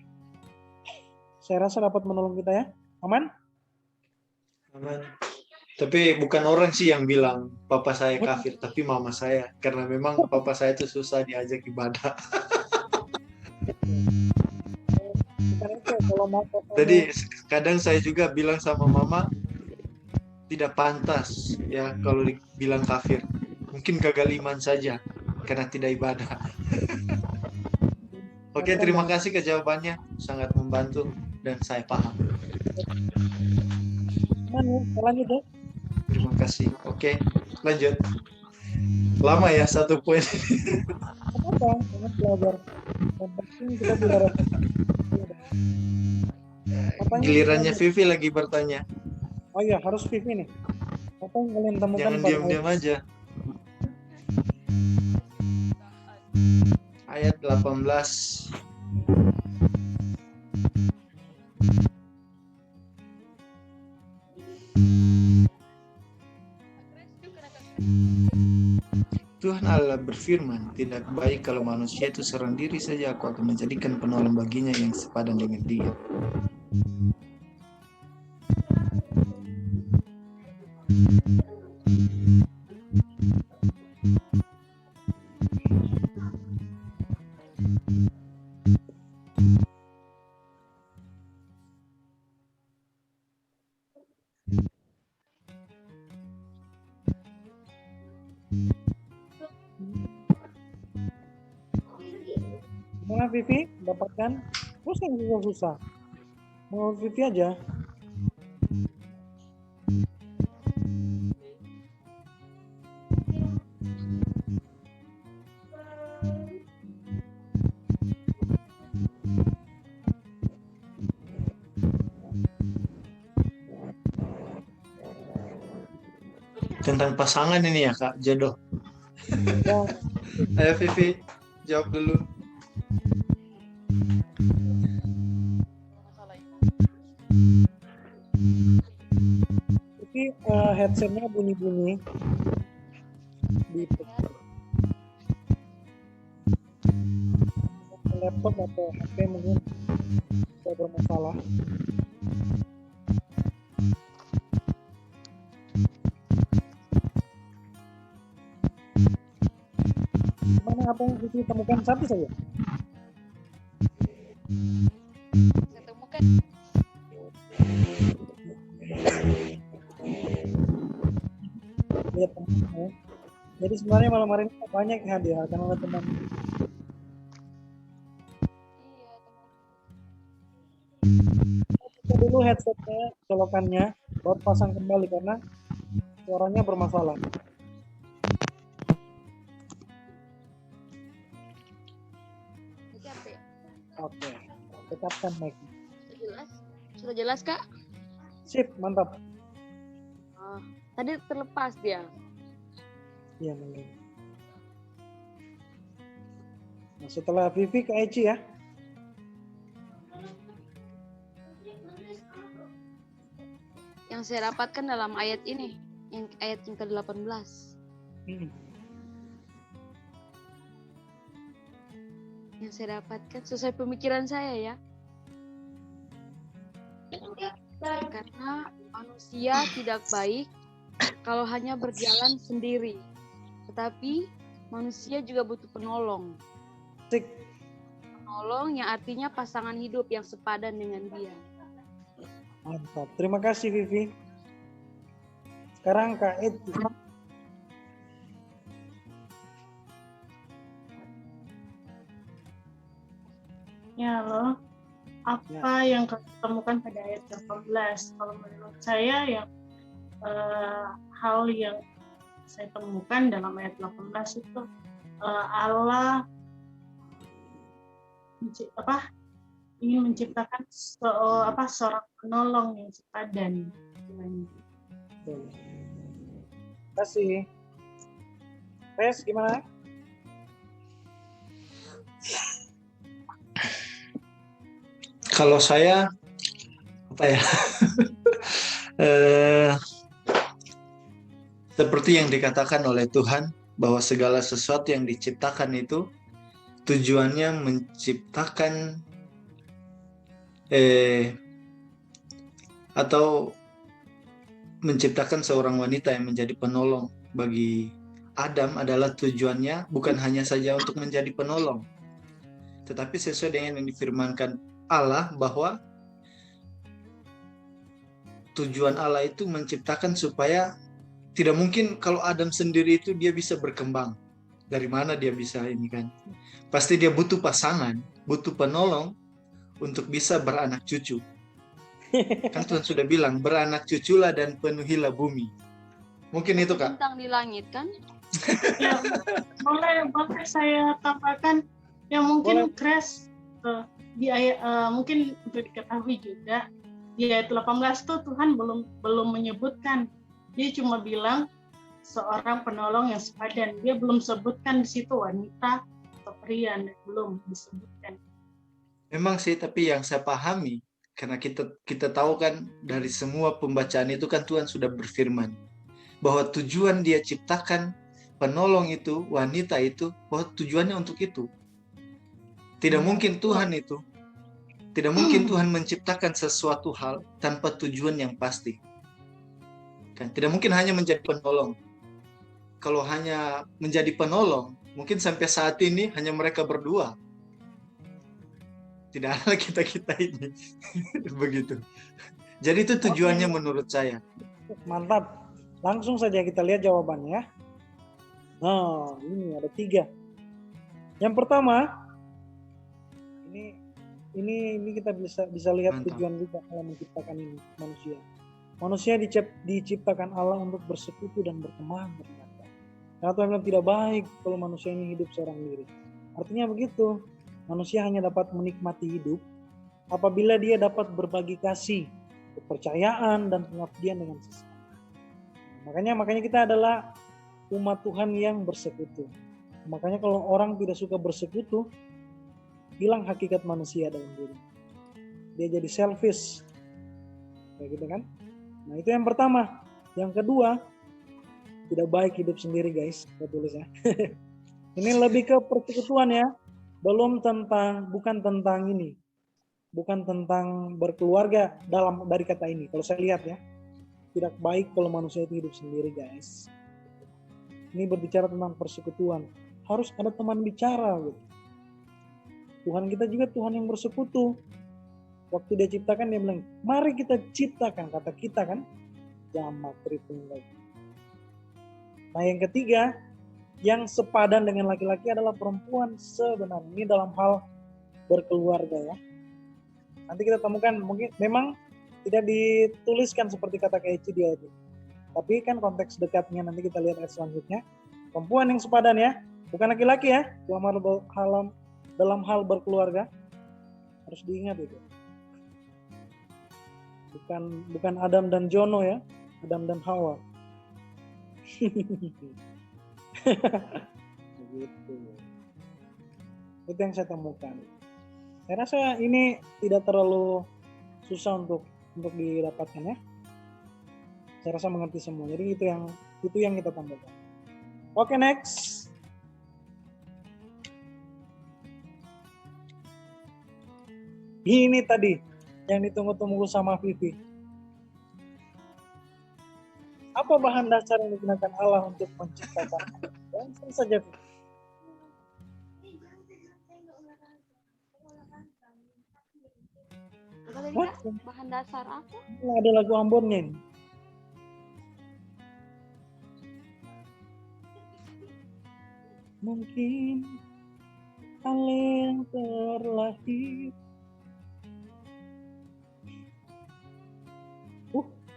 S3: Saya rasa dapat menolong kita ya. Aman?
S2: Aman. Tapi bukan orang sih yang bilang papa saya kafir, tapi mama saya. Karena memang papa saya itu susah diajak ibadah. Jadi kadang saya juga bilang sama mama, tidak pantas ya kalau dibilang kafir. Mungkin gagal iman saja karena tidak ibadah. Oke, terima kasih kejawabannya, sangat membantu dan saya paham.
S3: Lanjut ya.
S2: Terima kasih. Oke, lanjut. Lama ya satu poin.
S3: Apa? Jangan belajar. Yang penting kita tidak.
S2: Gilirannya Vivi lagi bertanya.
S3: Oh iya, harus Vivi nih. Apa yang kalian temukan?
S2: Jangan diam-diam aja. Ayat 18. Tuhan Allah berfirman, tidak baik kalau manusia itu seorang diri saja, aku akan menjadikan penolong baginya yang sepadan dengan dia.
S3: Gimana Vivi? Dapatkan? Terus yang susah-susah. Menurut Vivi aja.
S2: Tentang pasangan ini ya Kak, jodoh.
S3: Ya,
S2: Ayo Vivi, jawab dulu.
S3: Vivi headsetnya bunyi-bunyi. Di laptop atau HP mungkin tidak bermasalah. Gimana apa yang Vivi temukan? Satu saja.
S4: Saya temukan
S3: Lihat teman-teman. Jadi sebenarnya malam hari ini banyak yang hadir karena ada teman. Kita dulu headsetnya, colokannya, baru pasang kembali karena suaranya bermasalah.
S4: Siapa ya?
S3: Oke, tetapkan mic.
S4: Jelas? Sudah jelas Kak?
S3: Sip, mantap.
S4: Tadi terlepas dia.
S3: Iya mungkin. Nah, setelah Vivi ke Eci ya.
S4: Yang saya dapatkan dalam ayat ini, ayat yang ke-18. Yang saya dapatkan sesuai pemikiran saya ya. Karena manusia tidak baik kalau hanya berjalan sendiri. Tetapi manusia juga butuh penolong.
S3: Sik.
S4: Penolong yang artinya pasangan hidup yang sepadan dengan dia.
S3: Mantap. Terima kasih Vivi. Sekarang Kak Eci.
S5: Ya, halo. apa yang kami temukan pada ayat 18. Kalau menurut saya yang hal yang saya temukan dalam ayat 18 itu Allah ingin menciptakan seorang penolong yang sepadan.
S3: Terima kasih. Tes gimana?
S2: Kalau saya apa ya? Eh, Seperti yang dikatakan oleh Tuhan bahwa segala sesuatu yang diciptakan itu tujuannya menciptakan atau menciptakan seorang wanita yang menjadi penolong bagi Adam adalah tujuannya bukan hanya saja untuk menjadi penolong, tetapi sesuai dengan yang difirmankan Allah bahwa tujuan Allah itu menciptakan supaya tidak mungkin kalau Adam sendiri itu dia bisa berkembang. Dari mana dia bisa ini kan? Pasti dia butuh pasangan, butuh penolong untuk bisa beranak cucu. Kan Tuhan sudah bilang, beranak cuculah dan penuhilah bumi. Mungkin itu, Kak.
S4: Bintang di langit kan?
S5: Ya, boleh saya tambahkan yang mungkin Crash di ayat mungkin untuk diketahui juga di ayat 18 tuh Tuhan belum menyebutkan. Dia cuma bilang seorang penolong yang sepadan. Dia belum sebutkan di situ wanita atau pria, belum disebutkan.
S2: Memang sih, tapi yang saya pahami karena kita tahu kan dari semua pembacaan itu kan Tuhan sudah berfirman bahwa tujuan dia ciptakan penolong itu, wanita itu, bahwa tujuannya untuk itu. Tidak mungkin Tuhan menciptakan sesuatu hal tanpa tujuan yang pasti. Kan tidak mungkin hanya menjadi penolong. Kalau hanya menjadi penolong, mungkin sampai saat ini hanya mereka berdua. Tidak ada kita ini. Begitu. Jadi itu tujuannya menurut saya.
S3: Mantap. Langsung saja kita lihat jawabannya. Nah, ini ada 3. Yang pertama, ini kita bisa lihat
S2: Mantap.
S3: tujuan juga Allah menciptakan ini manusia. Manusia diciptakan Allah untuk bersekutu dan berteman ternyata. Karena Tuhan bilang tidak baik kalau manusia ini hidup seorang diri. Artinya begitu, manusia hanya dapat menikmati hidup apabila dia dapat berbagi kasih, kepercayaan, dan pengabdian dengan sesama. Makanya kita adalah umat Tuhan yang bersekutu. Makanya kalau orang tidak suka bersekutu, hilang hakikat manusia dalam diri. Dia jadi selfish. Kayak gitu kan? Nah, itu yang pertama. Yang kedua, tidak baik hidup sendiri, guys. Saya tulis ya. Ini lebih ke persekutuan ya. Bukan tentang berkeluarga dari kata ini. Kalau saya lihat ya, tidak baik kalau manusia itu hidup sendiri, guys. Ini berbicara tentang persekutuan. Harus ada teman bicara gitu. Tuhan kita juga Tuhan yang bersekutu. Waktu dia ciptakan dia bilang, mari kita ciptakan, kata kita kan, jamak tritunggal. Nah yang ketiga, yang sepadan dengan laki-laki adalah perempuan sebenarnya. Ini dalam hal berkeluarga ya. Nanti kita temukan, mungkin memang tidak dituliskan seperti kata Keici dia itu. Tapi kan konteks dekatnya nanti kita lihat ayat selanjutnya. Perempuan yang sepadan ya, bukan laki-laki ya, dalam hal berkeluarga. Harus diingat itu. Bukan Adam dan Jono ya, Adam dan Hawa. Begitu. Itu yang saya temukan. Saya rasa ini tidak terlalu susah untuk didapatkan ya. Saya rasa mengerti semua. Jadi itu yang kita temukan. Oke, next. Ini tadi yang ditunggu-tunggu sama Vivi. Apa bahan dasar yang digunakan Allah untuk menciptakan? Langsung saja, Vivi.
S4: Bahan dasar apa?
S3: Ada lagu Ambonnya ini. Mungkin Allah yang terlahir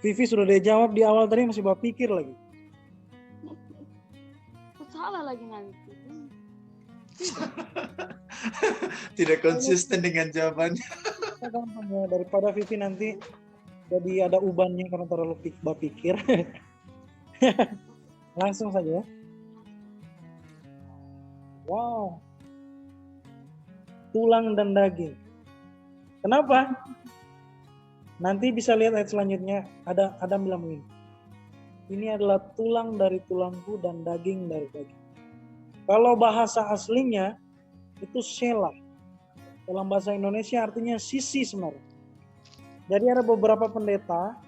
S3: Vivi sudah dijawab di awal tadi masih berpikir lagi.
S4: Salah lagi nanti.
S2: Tidak konsisten dengan jawabannya.
S3: Daripada Vivi nanti jadi ada ubannya karena terlalu berpikir. Langsung saja ya. Wow. Tulang dan daging. Kenapa? Nanti bisa lihat ayat selanjutnya. Ada Adam bilang begini. Ini adalah tulang dari tulangku dan daging dari daging. Kalau bahasa aslinya itu sela. Dalam bahasa Indonesia artinya sisi sebenarnya. Jadi ada beberapa pendeta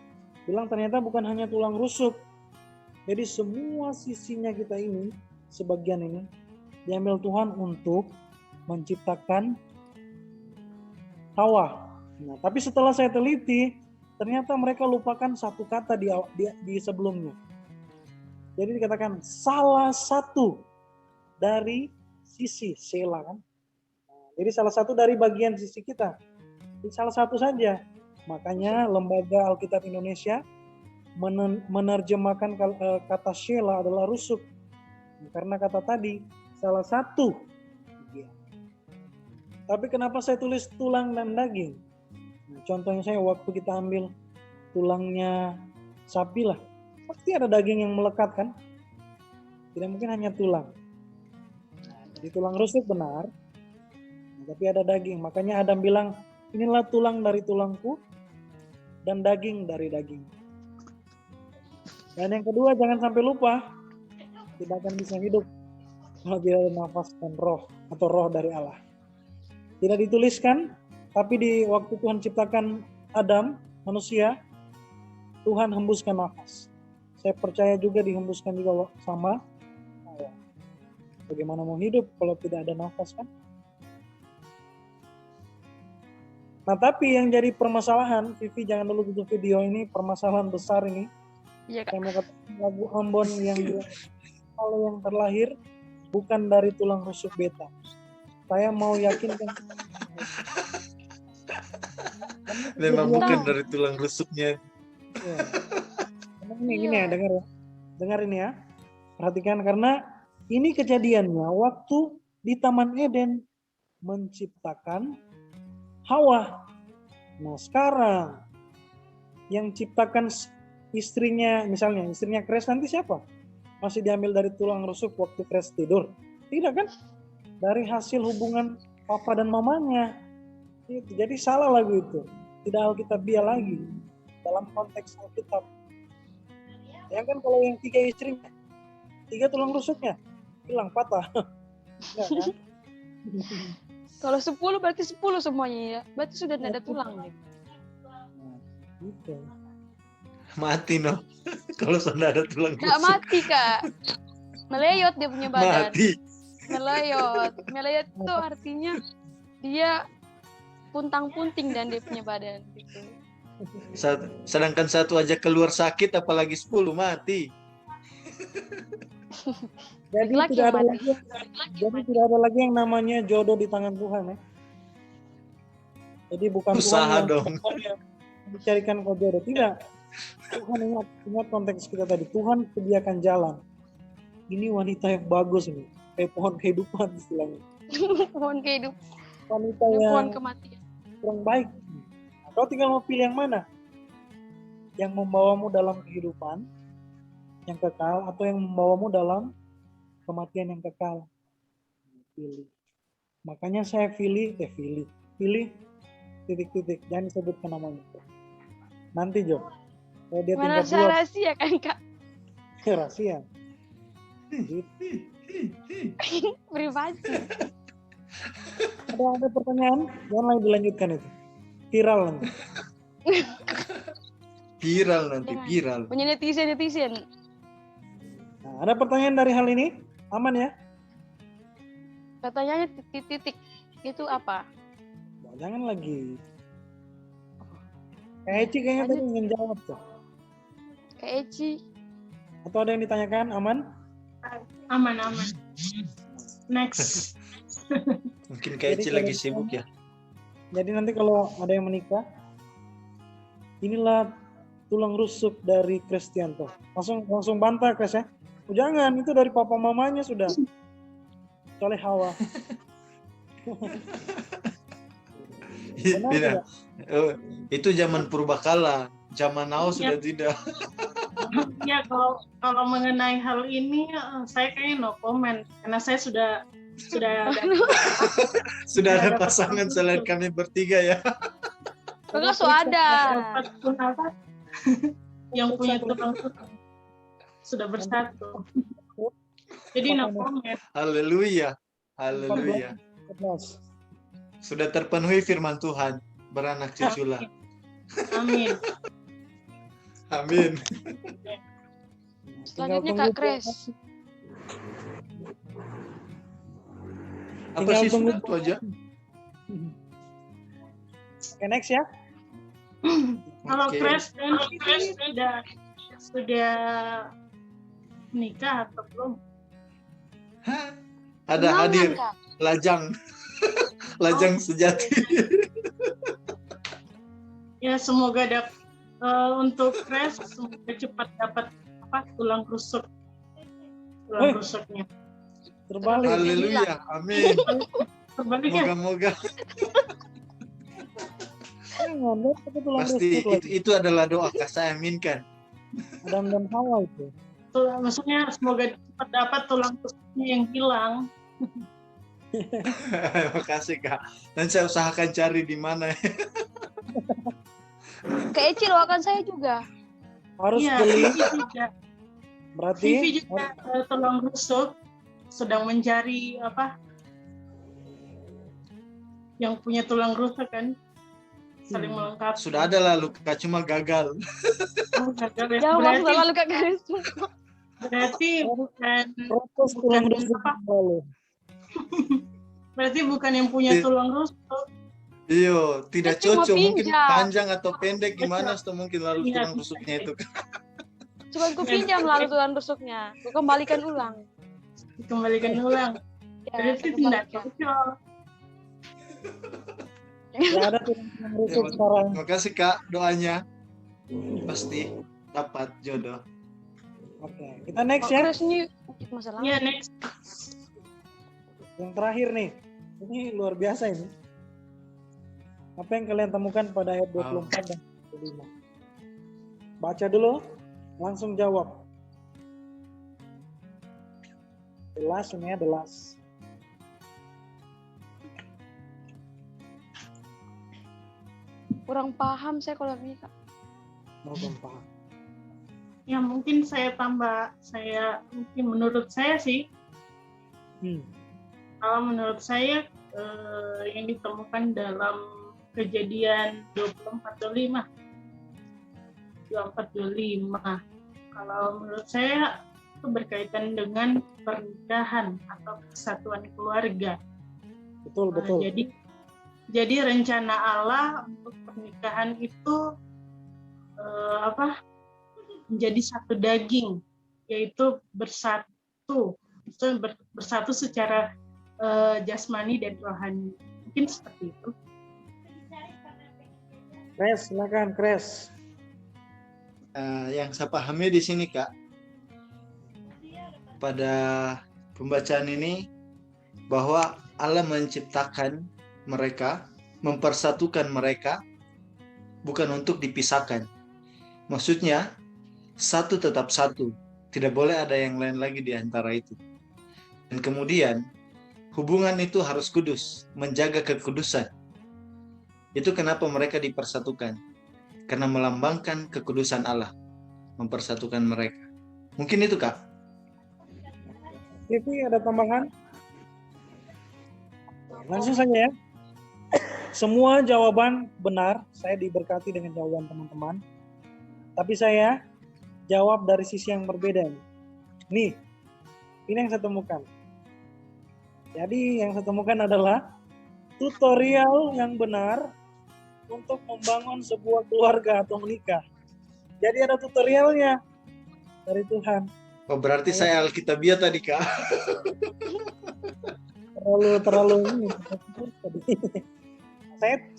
S3: bilang ternyata bukan hanya tulang rusuk. Jadi semua sisinya kita ini, sebagian ini, diambil Tuhan untuk menciptakan Hawa. Nah, tapi setelah saya teliti, ternyata mereka lupakan satu kata di sebelumnya. Jadi dikatakan salah satu dari sisi sela kan. Jadi salah satu dari bagian sisi kita. Jadi salah satu saja. Makanya Lembaga Alkitab Indonesia menerjemahkan kata sela adalah rusuk. Karena kata tadi salah satu. Tapi kenapa saya tulis tulang dan daging? Nah, contohnya saya waktu kita ambil tulangnya sapi lah, pasti ada daging yang melekat kan? Tidak mungkin hanya tulang. Di tulang rusuk benar, tapi ada daging. Makanya Adam bilang, inilah tulang dari tulangku dan daging dari daging. Dan yang kedua, jangan sampai lupa, tidak akan bisa hidup kalau tidak ada nafas dan roh atau roh dari Allah. Tidak dituliskan, tapi di waktu Tuhan ciptakan Adam, manusia, Tuhan hembuskan nafas. Saya percaya juga dihembuskan juga sama. Bagaimana mau hidup kalau tidak ada nafas kan? Nah tapi yang jadi permasalahan, Vivi jangan dulu tutup video ini, permasalahan besar ini.
S4: Iya, Kak.
S3: Saya mau katakan lagu Ambon yang bilang, kalau yang terlahir bukan dari tulang rusuk beta. Saya mau yakinkan.
S2: Memang bukan dari tulang rusuknya.
S3: Ya. Ini ya, dengar ini ya. Perhatikan karena ini kejadiannya waktu di Taman Eden menciptakan Hawa. Nah sekarang yang ciptakan istrinya, misalnya istrinya Kres nanti siapa? Masih diambil dari tulang rusuk waktu Kres tidur? Tidak kan? Dari hasil hubungan papa dan mamanya. Jadi salah lagu itu. Tidak Alkitabiah lagi. Dalam konteks Alkitab. Ya kan kalau yang 3 istrinya, 3 tulang rusuknya hilang patah. Enggak kan?
S4: Kalau 10 berarti 10 semuanya ya. Berarti sudah tidak ada tulang.
S3: Nah, gitu.
S2: Mati no. Kalau sudah ada tulang
S4: Tidak
S2: rusuk.
S4: mati, Kak. Meleyot dia punya badan.
S2: Mati.
S4: Meleyot itu artinya dia puntang-punting dan dia punya badan gitu.
S2: Sedangkan satu aja keluar sakit, apalagi 10 mati.
S3: Jadi
S4: Laki-laki
S3: tidak
S4: yang
S3: ada
S4: mati.
S3: lagi, tidak ada lagi yang namanya jodoh di tangan Tuhan ya. Jadi bukan
S2: Usaha
S3: Tuhan
S2: dong.
S3: yang dicarikan kau jodoh, tidak. Tuhan ingat konteks kita tadi. Tuhan sediakan jalan. Ini wanita yang bagus ini, kayak pohon kehidupan istilahnya.
S4: Pohon kehidupan,
S3: Wanita
S4: pohon
S3: yang
S4: kematian.
S3: kurang baik. Kau tinggal mau pilih yang mana? Yang membawamu dalam kehidupan yang kekal atau yang membawamu dalam kematian yang kekal? Pilih. Makanya saya pilih titik-titik, jangan disebutkan namanya. Nanti Jo, kalau dia
S4: Mana
S3: tingkat 2
S4: rahasia kan, Kak?
S3: rahasia.
S4: Privasi.
S3: Ada pertanyaan? Jangan lagi dilanjutkan itu. Viral nanti.
S2: Viral nanti,
S4: Jangan.
S2: viral.
S4: Punya netizen.
S3: Nah, ada pertanyaan dari hal ini? Aman ya?
S4: Katanya titik-titik itu apa?
S3: Nah, jangan lagi. Kayak Eci kayaknya tadi ingin jawab tuh.
S4: Kayak Eci.
S3: Atau ada yang ditanyakan? Aman?
S5: Aman. Next.
S2: Mungkin Kak Eci lagi sibuk ya.
S3: Jadi nanti kalau ada yang menikah, inilah tulang rusuk dari Kristianto. Langsung bantah Kres ya. Oh, jangan, itu dari papa mamanya sudah. Kecuali Hawa. Benar
S2: Tidak.
S3: tidak?
S2: Oh, itu zaman purbakala, zaman now sudah tidak.
S5: Ya, kalau mengenai hal ini saya kayaknya no comment karena saya sudah
S2: Sudah ada
S5: ada
S2: pasangan selain kami bertiga ya.
S4: Enggak so ada.
S5: dapat apa yang punya tulang rusuk sudah bersatu. Jadi no comment.
S2: Haleluya. Haleluya.
S3: 14.
S2: Sudah terpenuhi firman Tuhan, beranak cuculah.
S5: Amin.
S2: Amin.
S4: Selanjutnya
S3: Tinggal
S4: Kak Kres.
S2: Apa
S3: Tinggal
S2: sih
S3: tunggu.
S2: sudah itu aja?
S3: Oke, next ya.
S5: Kalau
S2: Oke.
S5: Kres dan Vivi sudah nikah atau belum?
S2: Hah? Ada
S4: Tunangan,
S2: hadir
S4: Kak.
S2: lajang. Lajang sejati.
S5: Ya semoga untuk Kres semoga cepat dapat tulang rusuknya.
S3: Terbalik.
S2: Haleluya. Amin.
S5: Terbalik ya.
S2: Moga-moga
S3: Jangan, lihat pakai tulang
S2: pasti
S3: rusuk lagi.
S2: itu adalah doa saya aminkan.
S3: Adam dan Hawa itu.
S5: Maksudnya semoga cepat dapat tulang rusuknya yang hilang.
S2: Makasih Kak. Dan saya usahakan cari di mana.
S4: Kak Eci doakan saya juga.
S3: Harus
S5: Iya,
S3: beli.
S5: Vivi juga.
S3: Berarti
S5: Vivi juga tulang rusuk sedang mencari yang punya tulang rusuk kan saling melengkapi.
S2: Sudah ada lah luka, cuma gagal.
S5: Oh, gagal ya.
S4: Jauh banget
S5: berarti,
S4: lalu Kak Kres.
S5: berarti bukan
S3: proses tulang
S5: bukan
S3: rusuk lalu.
S5: berarti bukan yang punya tulang rusuk.
S2: Iyo, tidak
S4: Dia cuma
S2: cocok. Mungkin
S4: pinjam.
S2: panjang atau pendek gimana atau mungkin lalu
S5: Iya.
S2: tulang rusuknya itu.
S4: Cuma ku pinjam lalu tulang rusuknya. Ku kembalikan ulang.
S5: Dikembalikan ulang.
S4: Ya,
S5: Berarti
S4: ku
S5: tidak
S4: kembalikan.
S5: cocok.
S3: Ya ada tulang rusuk sekarang.
S2: Makasih Kak doanya. Pasti dapat jodoh.
S3: Oke, kita next
S4: Kak
S3: ya.
S4: Kres ini masalah.
S5: Ya next.
S3: Yang terakhir nih. Ini luar biasa ini. Apa yang kalian temukan pada ayat 24 dan 25? Baca dulu, langsung jawab. The last ini ya, the last.
S4: Kurang paham saya kalau ini Kak.
S3: Mau belum paham.
S5: Ya mungkin mungkin menurut saya sih, kalau menurut saya yang ditemukan dalam Kejadian 24-25. Kalau menurut saya itu berkaitan dengan pernikahan atau kesatuan keluarga.
S3: Betul, betul.
S5: Jadi rencana Allah untuk pernikahan itu menjadi satu daging, yaitu bersatu secara jasmani dan rohani. Mungkin seperti itu.
S3: Kres, silakan Kres.
S2: Yang saya pahami di sini Kak, pada pembacaan ini bahwa Allah menciptakan mereka, mempersatukan mereka, bukan untuk dipisahkan. Maksudnya satu tetap satu, tidak boleh ada yang lain lagi di antara itu. Dan kemudian hubungan itu harus kudus, menjaga kekudusan. Itu kenapa mereka dipersatukan. Karena melambangkan kekudusan Allah, mempersatukan mereka. Mungkin itu Kak.
S3: Vivi ada tambahan? Langsung saja ya. Semua jawaban benar, saya diberkati dengan jawaban teman-teman. Tapi saya jawab dari sisi yang berbeda. Nih, ini yang saya temukan. Jadi yang saya temukan adalah tutorial yang benar untuk membangun sebuah keluarga atau menikah. Jadi ada tutorialnya dari Tuhan.
S2: Oh, berarti saya Alkitabiah tadi Kak.
S3: Terlalu ini.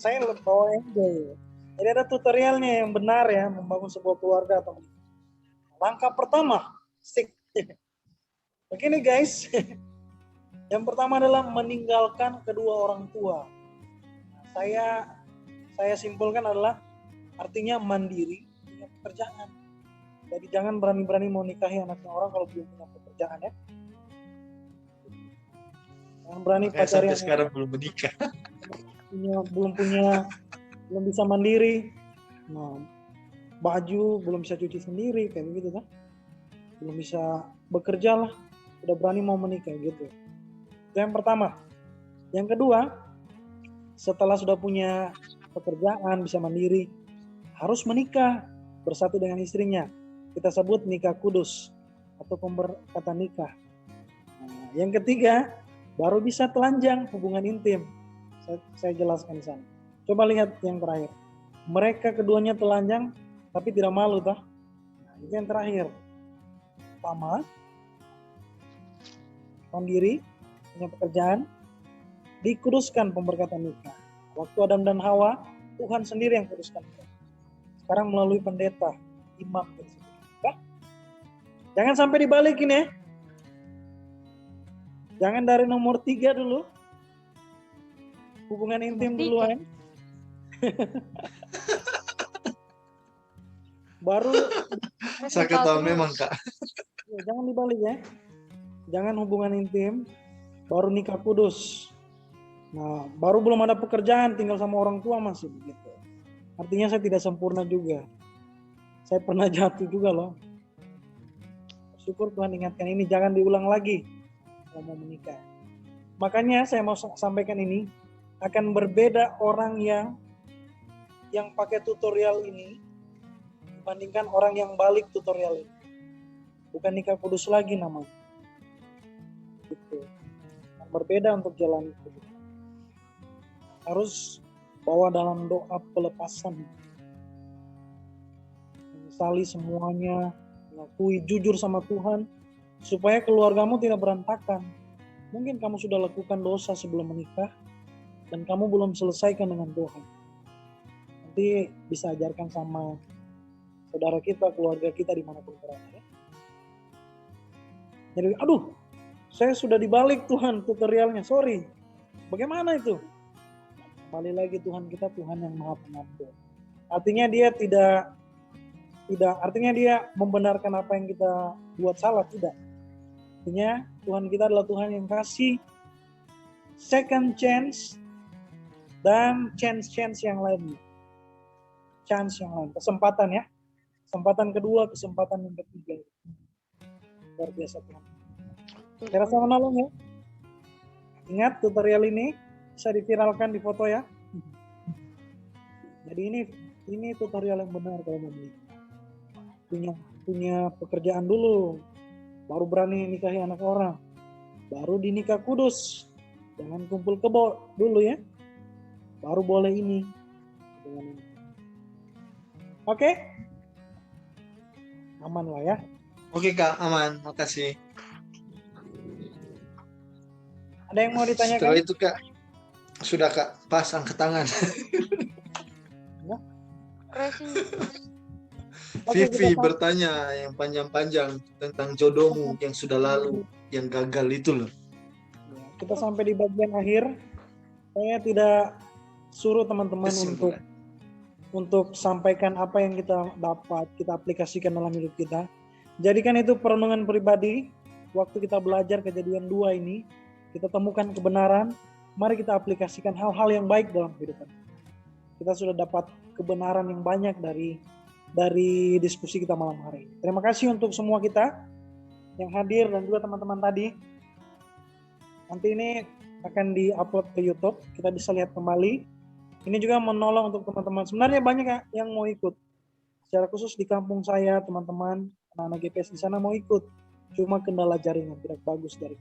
S3: saya bawa enjoy. Jadi ada tutorialnya yang benar ya membangun sebuah keluarga atau menikah. Langkah pertama, stick. Begini guys, yang pertama adalah meninggalkan kedua orang tua. Nah, saya simpulkan adalah artinya mandiri punya pekerjaan. Jadi jangan berani-berani mau nikahi anaknya orang kalau belum punya pekerjaan ya. Jangan berani
S2: Makanya
S3: pacari
S2: sampai
S3: yang
S2: sekarang belum menikah.
S3: belum bisa mandiri. Nah, baju belum bisa cuci sendiri kayak begitu kan. Belum bisa bekerja lah, udah berani mau menikah gitu. Itu yang pertama. Yang kedua, setelah sudah punya pekerjaan, bisa mandiri, harus menikah bersatu dengan istrinya. Kita sebut nikah kudus atau pemberkatan nikah. Nah, yang ketiga, baru bisa telanjang hubungan intim. Saya jelaskan di sana. Coba lihat yang terakhir. Mereka keduanya telanjang tapi tidak malu toh. Nah, itu yang terakhir. Pertama, mandiri, punya pekerjaan, dikuduskan pemberkatan nikah. Waktu Adam dan Hawa, Tuhan sendiri yang kuduskan mereka. Sekarang melalui pendeta, imam. Nah, jangan sampai dibalikin ya. Jangan dari nomor 3 dulu. Hubungan intim duluan. Baru
S2: Saya ketawa memang Kak.
S3: ya, jangan dibalik ya. Jangan hubungan intim, baru nikah kudus. Nah, baru belum ada pekerjaan, tinggal sama orang tua masih begitu. Artinya saya tidak sempurna juga. Saya pernah jatuh juga loh. Syukur Tuhan ingatkan ini, jangan diulang lagi kalau mau menikah. Makanya saya mau sampaikan ini, akan berbeda orang yang pakai tutorial ini dibandingkan orang yang balik tutorial ini. Bukan nikah kudus lagi namanya. Gitu. Berbeda untuk jalan itu. Harus bawa dalam doa pelepasan. Menyesali semuanya, mengakui jujur sama Tuhan, supaya keluargamu tidak berantakan. Mungkin kamu sudah lakukan dosa sebelum menikah, dan kamu belum selesaikan dengan Tuhan. Nanti bisa ajarkan sama saudara kita, keluarga kita dimanapun berada. Ya. Jadi, aduh, saya sudah dibalik Tuhan tutorialnya, sorry. Bagaimana itu? Kembali lagi Tuhan kita, Tuhan yang maha pengampun. Artinya dia tidak artinya dia membenarkan apa yang kita buat salah, tidak. Artinya Tuhan kita adalah Tuhan yang kasih second chance dan chance yang lainnya. Chance yang lain, kesempatan ya. Kesempatan kedua, kesempatan yang ketiga. Luar biasa Tuhan. Saya rasa menolong ya. Ingat tutorial ini bisa diviralkan di foto ya. Jadi ini tutorial yang benar kalau mau menikah. Punya pekerjaan dulu, baru berani nikahi anak orang, baru dinikah kudus, jangan kumpul kebo dulu ya, baru boleh ini. Oke? Aman lah ya.
S2: Oke Kak, aman, makasih.
S3: Ada yang mau ditanyakan?
S2: Setelah itu Kak, sudah Kak, pasang ke tangan.
S3: Oke,
S2: Vivi
S3: kita
S2: bertanya yang panjang-panjang tentang jodohmu yang sudah lalu, yang gagal itu loh.
S3: Kita sampai di bagian akhir. Saya tidak suruh teman-teman untuk sampaikan apa yang kita dapat, kita aplikasikan dalam hidup kita. Jadikan itu perenungan pribadi. Waktu kita belajar Kejadian 2 ini, kita temukan kebenaran. Mari kita aplikasikan hal-hal yang baik dalam kehidupan. Kita sudah dapat kebenaran yang banyak dari diskusi kita malam hari ini. Terima kasih untuk semua kita yang hadir dan juga teman-teman tadi. Nanti ini akan di-upload ke YouTube, kita bisa lihat kembali. Ini juga menolong untuk teman-teman. Sebenarnya banyak yang mau ikut. Secara khusus di kampung saya, teman-teman, anak-anak GPS di sana mau ikut. Cuma kendala jaringan tidak bagus dari.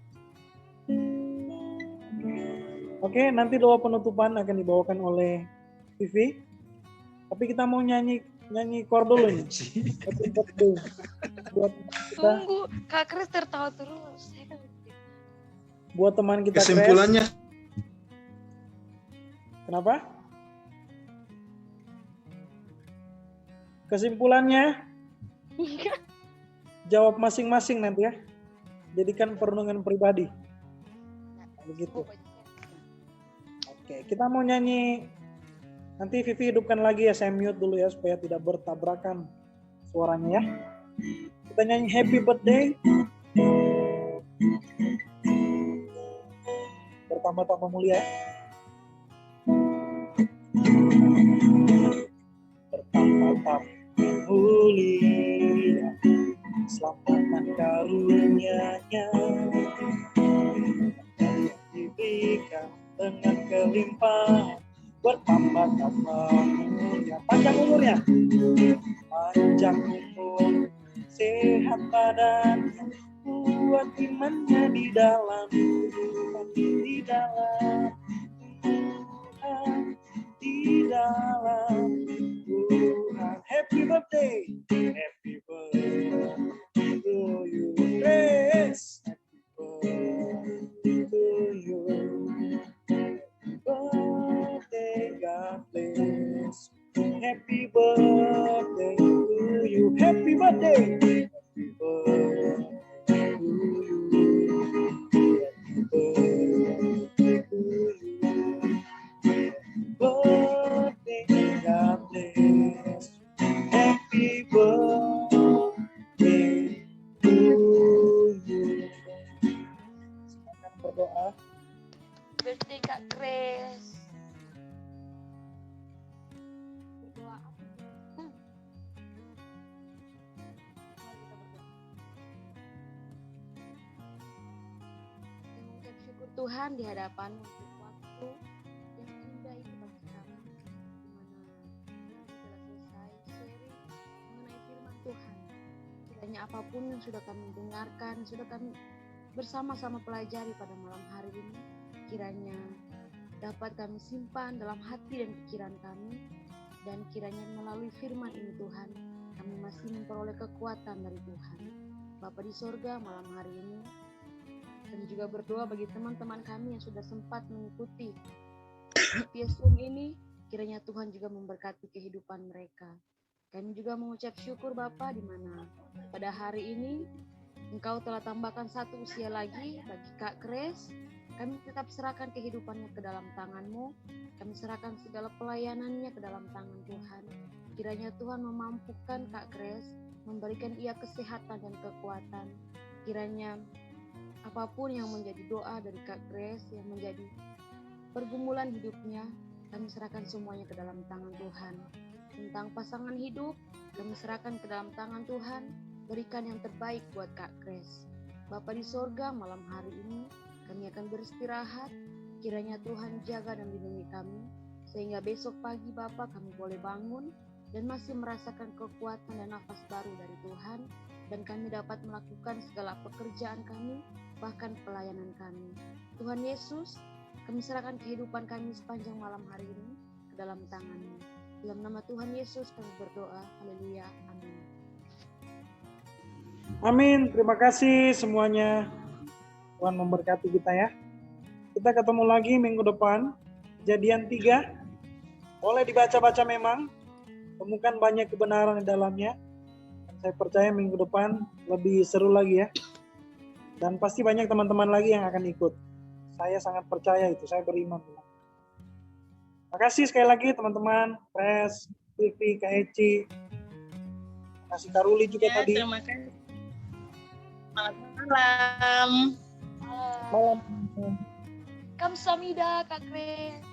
S3: Oke, nanti doa penutupan akan dibawakan oleh Vivi. Tapi kita mau nyanyi chord dulu nih. Buat kita,
S4: Tunggu, Kak Kris tertawa terus.
S3: buat teman kita
S2: Kesimpulannya,
S3: Kenapa? Kesimpulannya, jawab masing-masing nanti ya. Jadikan perenungan pribadi. Begitu. Oke, kita mau nyanyi. Nanti Vivi hidupkan lagi ya, saya mute dulu ya supaya tidak bertabrakan suaranya ya. Kita nyanyi Happy Birthday. Pertama-tama mulia. Pertama-tama mulia, selamatkan karunia-Nya diberikan dengan kelimpahan, bertambah-tambah umurnya, panjang umurnya, panjang umur, sehat badannya, kuat imannya di dalam Tuhan, di dalam Tuhan, di dalam Tuhan. Happy birthday, happy birthday to you, Grace. Happy birthday to you. Happy birthday, God bless. Happy birthday to you. Happy birthday. Happy birthday to you. Happy birthday to you. Birthday, God bless. Happy birthday to you. Silakan berdoa.
S4: Birthday Kak Grace. Berdoa apa? Mari kita berdoa. Mengucap syukur Tuhan di hadapan untuk waktu yang indah itu bagi kami, di mana kami telah selesai sharing mengenai firman Tuhan. Kiranya apapun yang sudah kami dengarkan, sudah kami bersama-sama pelajari pada malam hari ini, kiranya dapat kami simpan dalam hati dan pikiran kami, dan kiranya melalui firman ini Tuhan, kami masih memperoleh kekuatan dari Tuhan. Bapa di sorga, malam hari ini kami juga berdoa bagi teman-teman kami yang sudah sempat mengikuti Piesum ini, kiranya Tuhan juga memberkati kehidupan mereka. Kami juga mengucap syukur Bapa, di mana pada hari ini Engkau telah tambahkan satu usia lagi bagi Kak Grace. Kami tetap serahkan kehidupannya ke dalam tangan-Mu. Kami serahkan segala pelayanannya ke dalam tangan Tuhan. Kiranya Tuhan memampukan Kak Grace, memberikan ia kesehatan dan kekuatan. Kiranya apapun yang menjadi doa dari Kak Grace, yang menjadi pergumulan hidupnya, kami serahkan semuanya ke dalam tangan Tuhan. Tentang pasangan hidup, kami serahkan ke dalam tangan Tuhan. Berikan yang terbaik buat Kak Grace. Bapa di sorga, malam hari ini kami akan beristirahat. Kiranya Tuhan jaga dan lindungi kami, sehingga besok pagi Bapa kami boleh bangun dan masih merasakan kekuatan dan nafas baru dari Tuhan, dan kami dapat melakukan segala pekerjaan kami, bahkan pelayanan kami. Tuhan Yesus, kami serahkan kehidupan kami sepanjang malam hari ini ke dalam tangan-Mu. Dalam nama Tuhan Yesus kami berdoa. Haleluya. Amin.
S3: Amin. Terima kasih semuanya. Tuhan memberkati kita ya. Kita ketemu lagi minggu depan. Kejadian 3. Boleh dibaca-baca memang. Temukan banyak kebenaran di dalamnya. Saya percaya minggu depan lebih seru lagi ya. Dan pasti banyak teman-teman lagi yang akan ikut. Saya sangat percaya itu. Saya beriman. Terima kasih sekali lagi teman-teman. Pres, Vivi, Kak Eci. Terima kasih Karuli juga
S5: Ya,
S3: tadi.
S5: terima kasih. Malam.
S3: Malam.
S4: Kamsahamnida Kak Grace.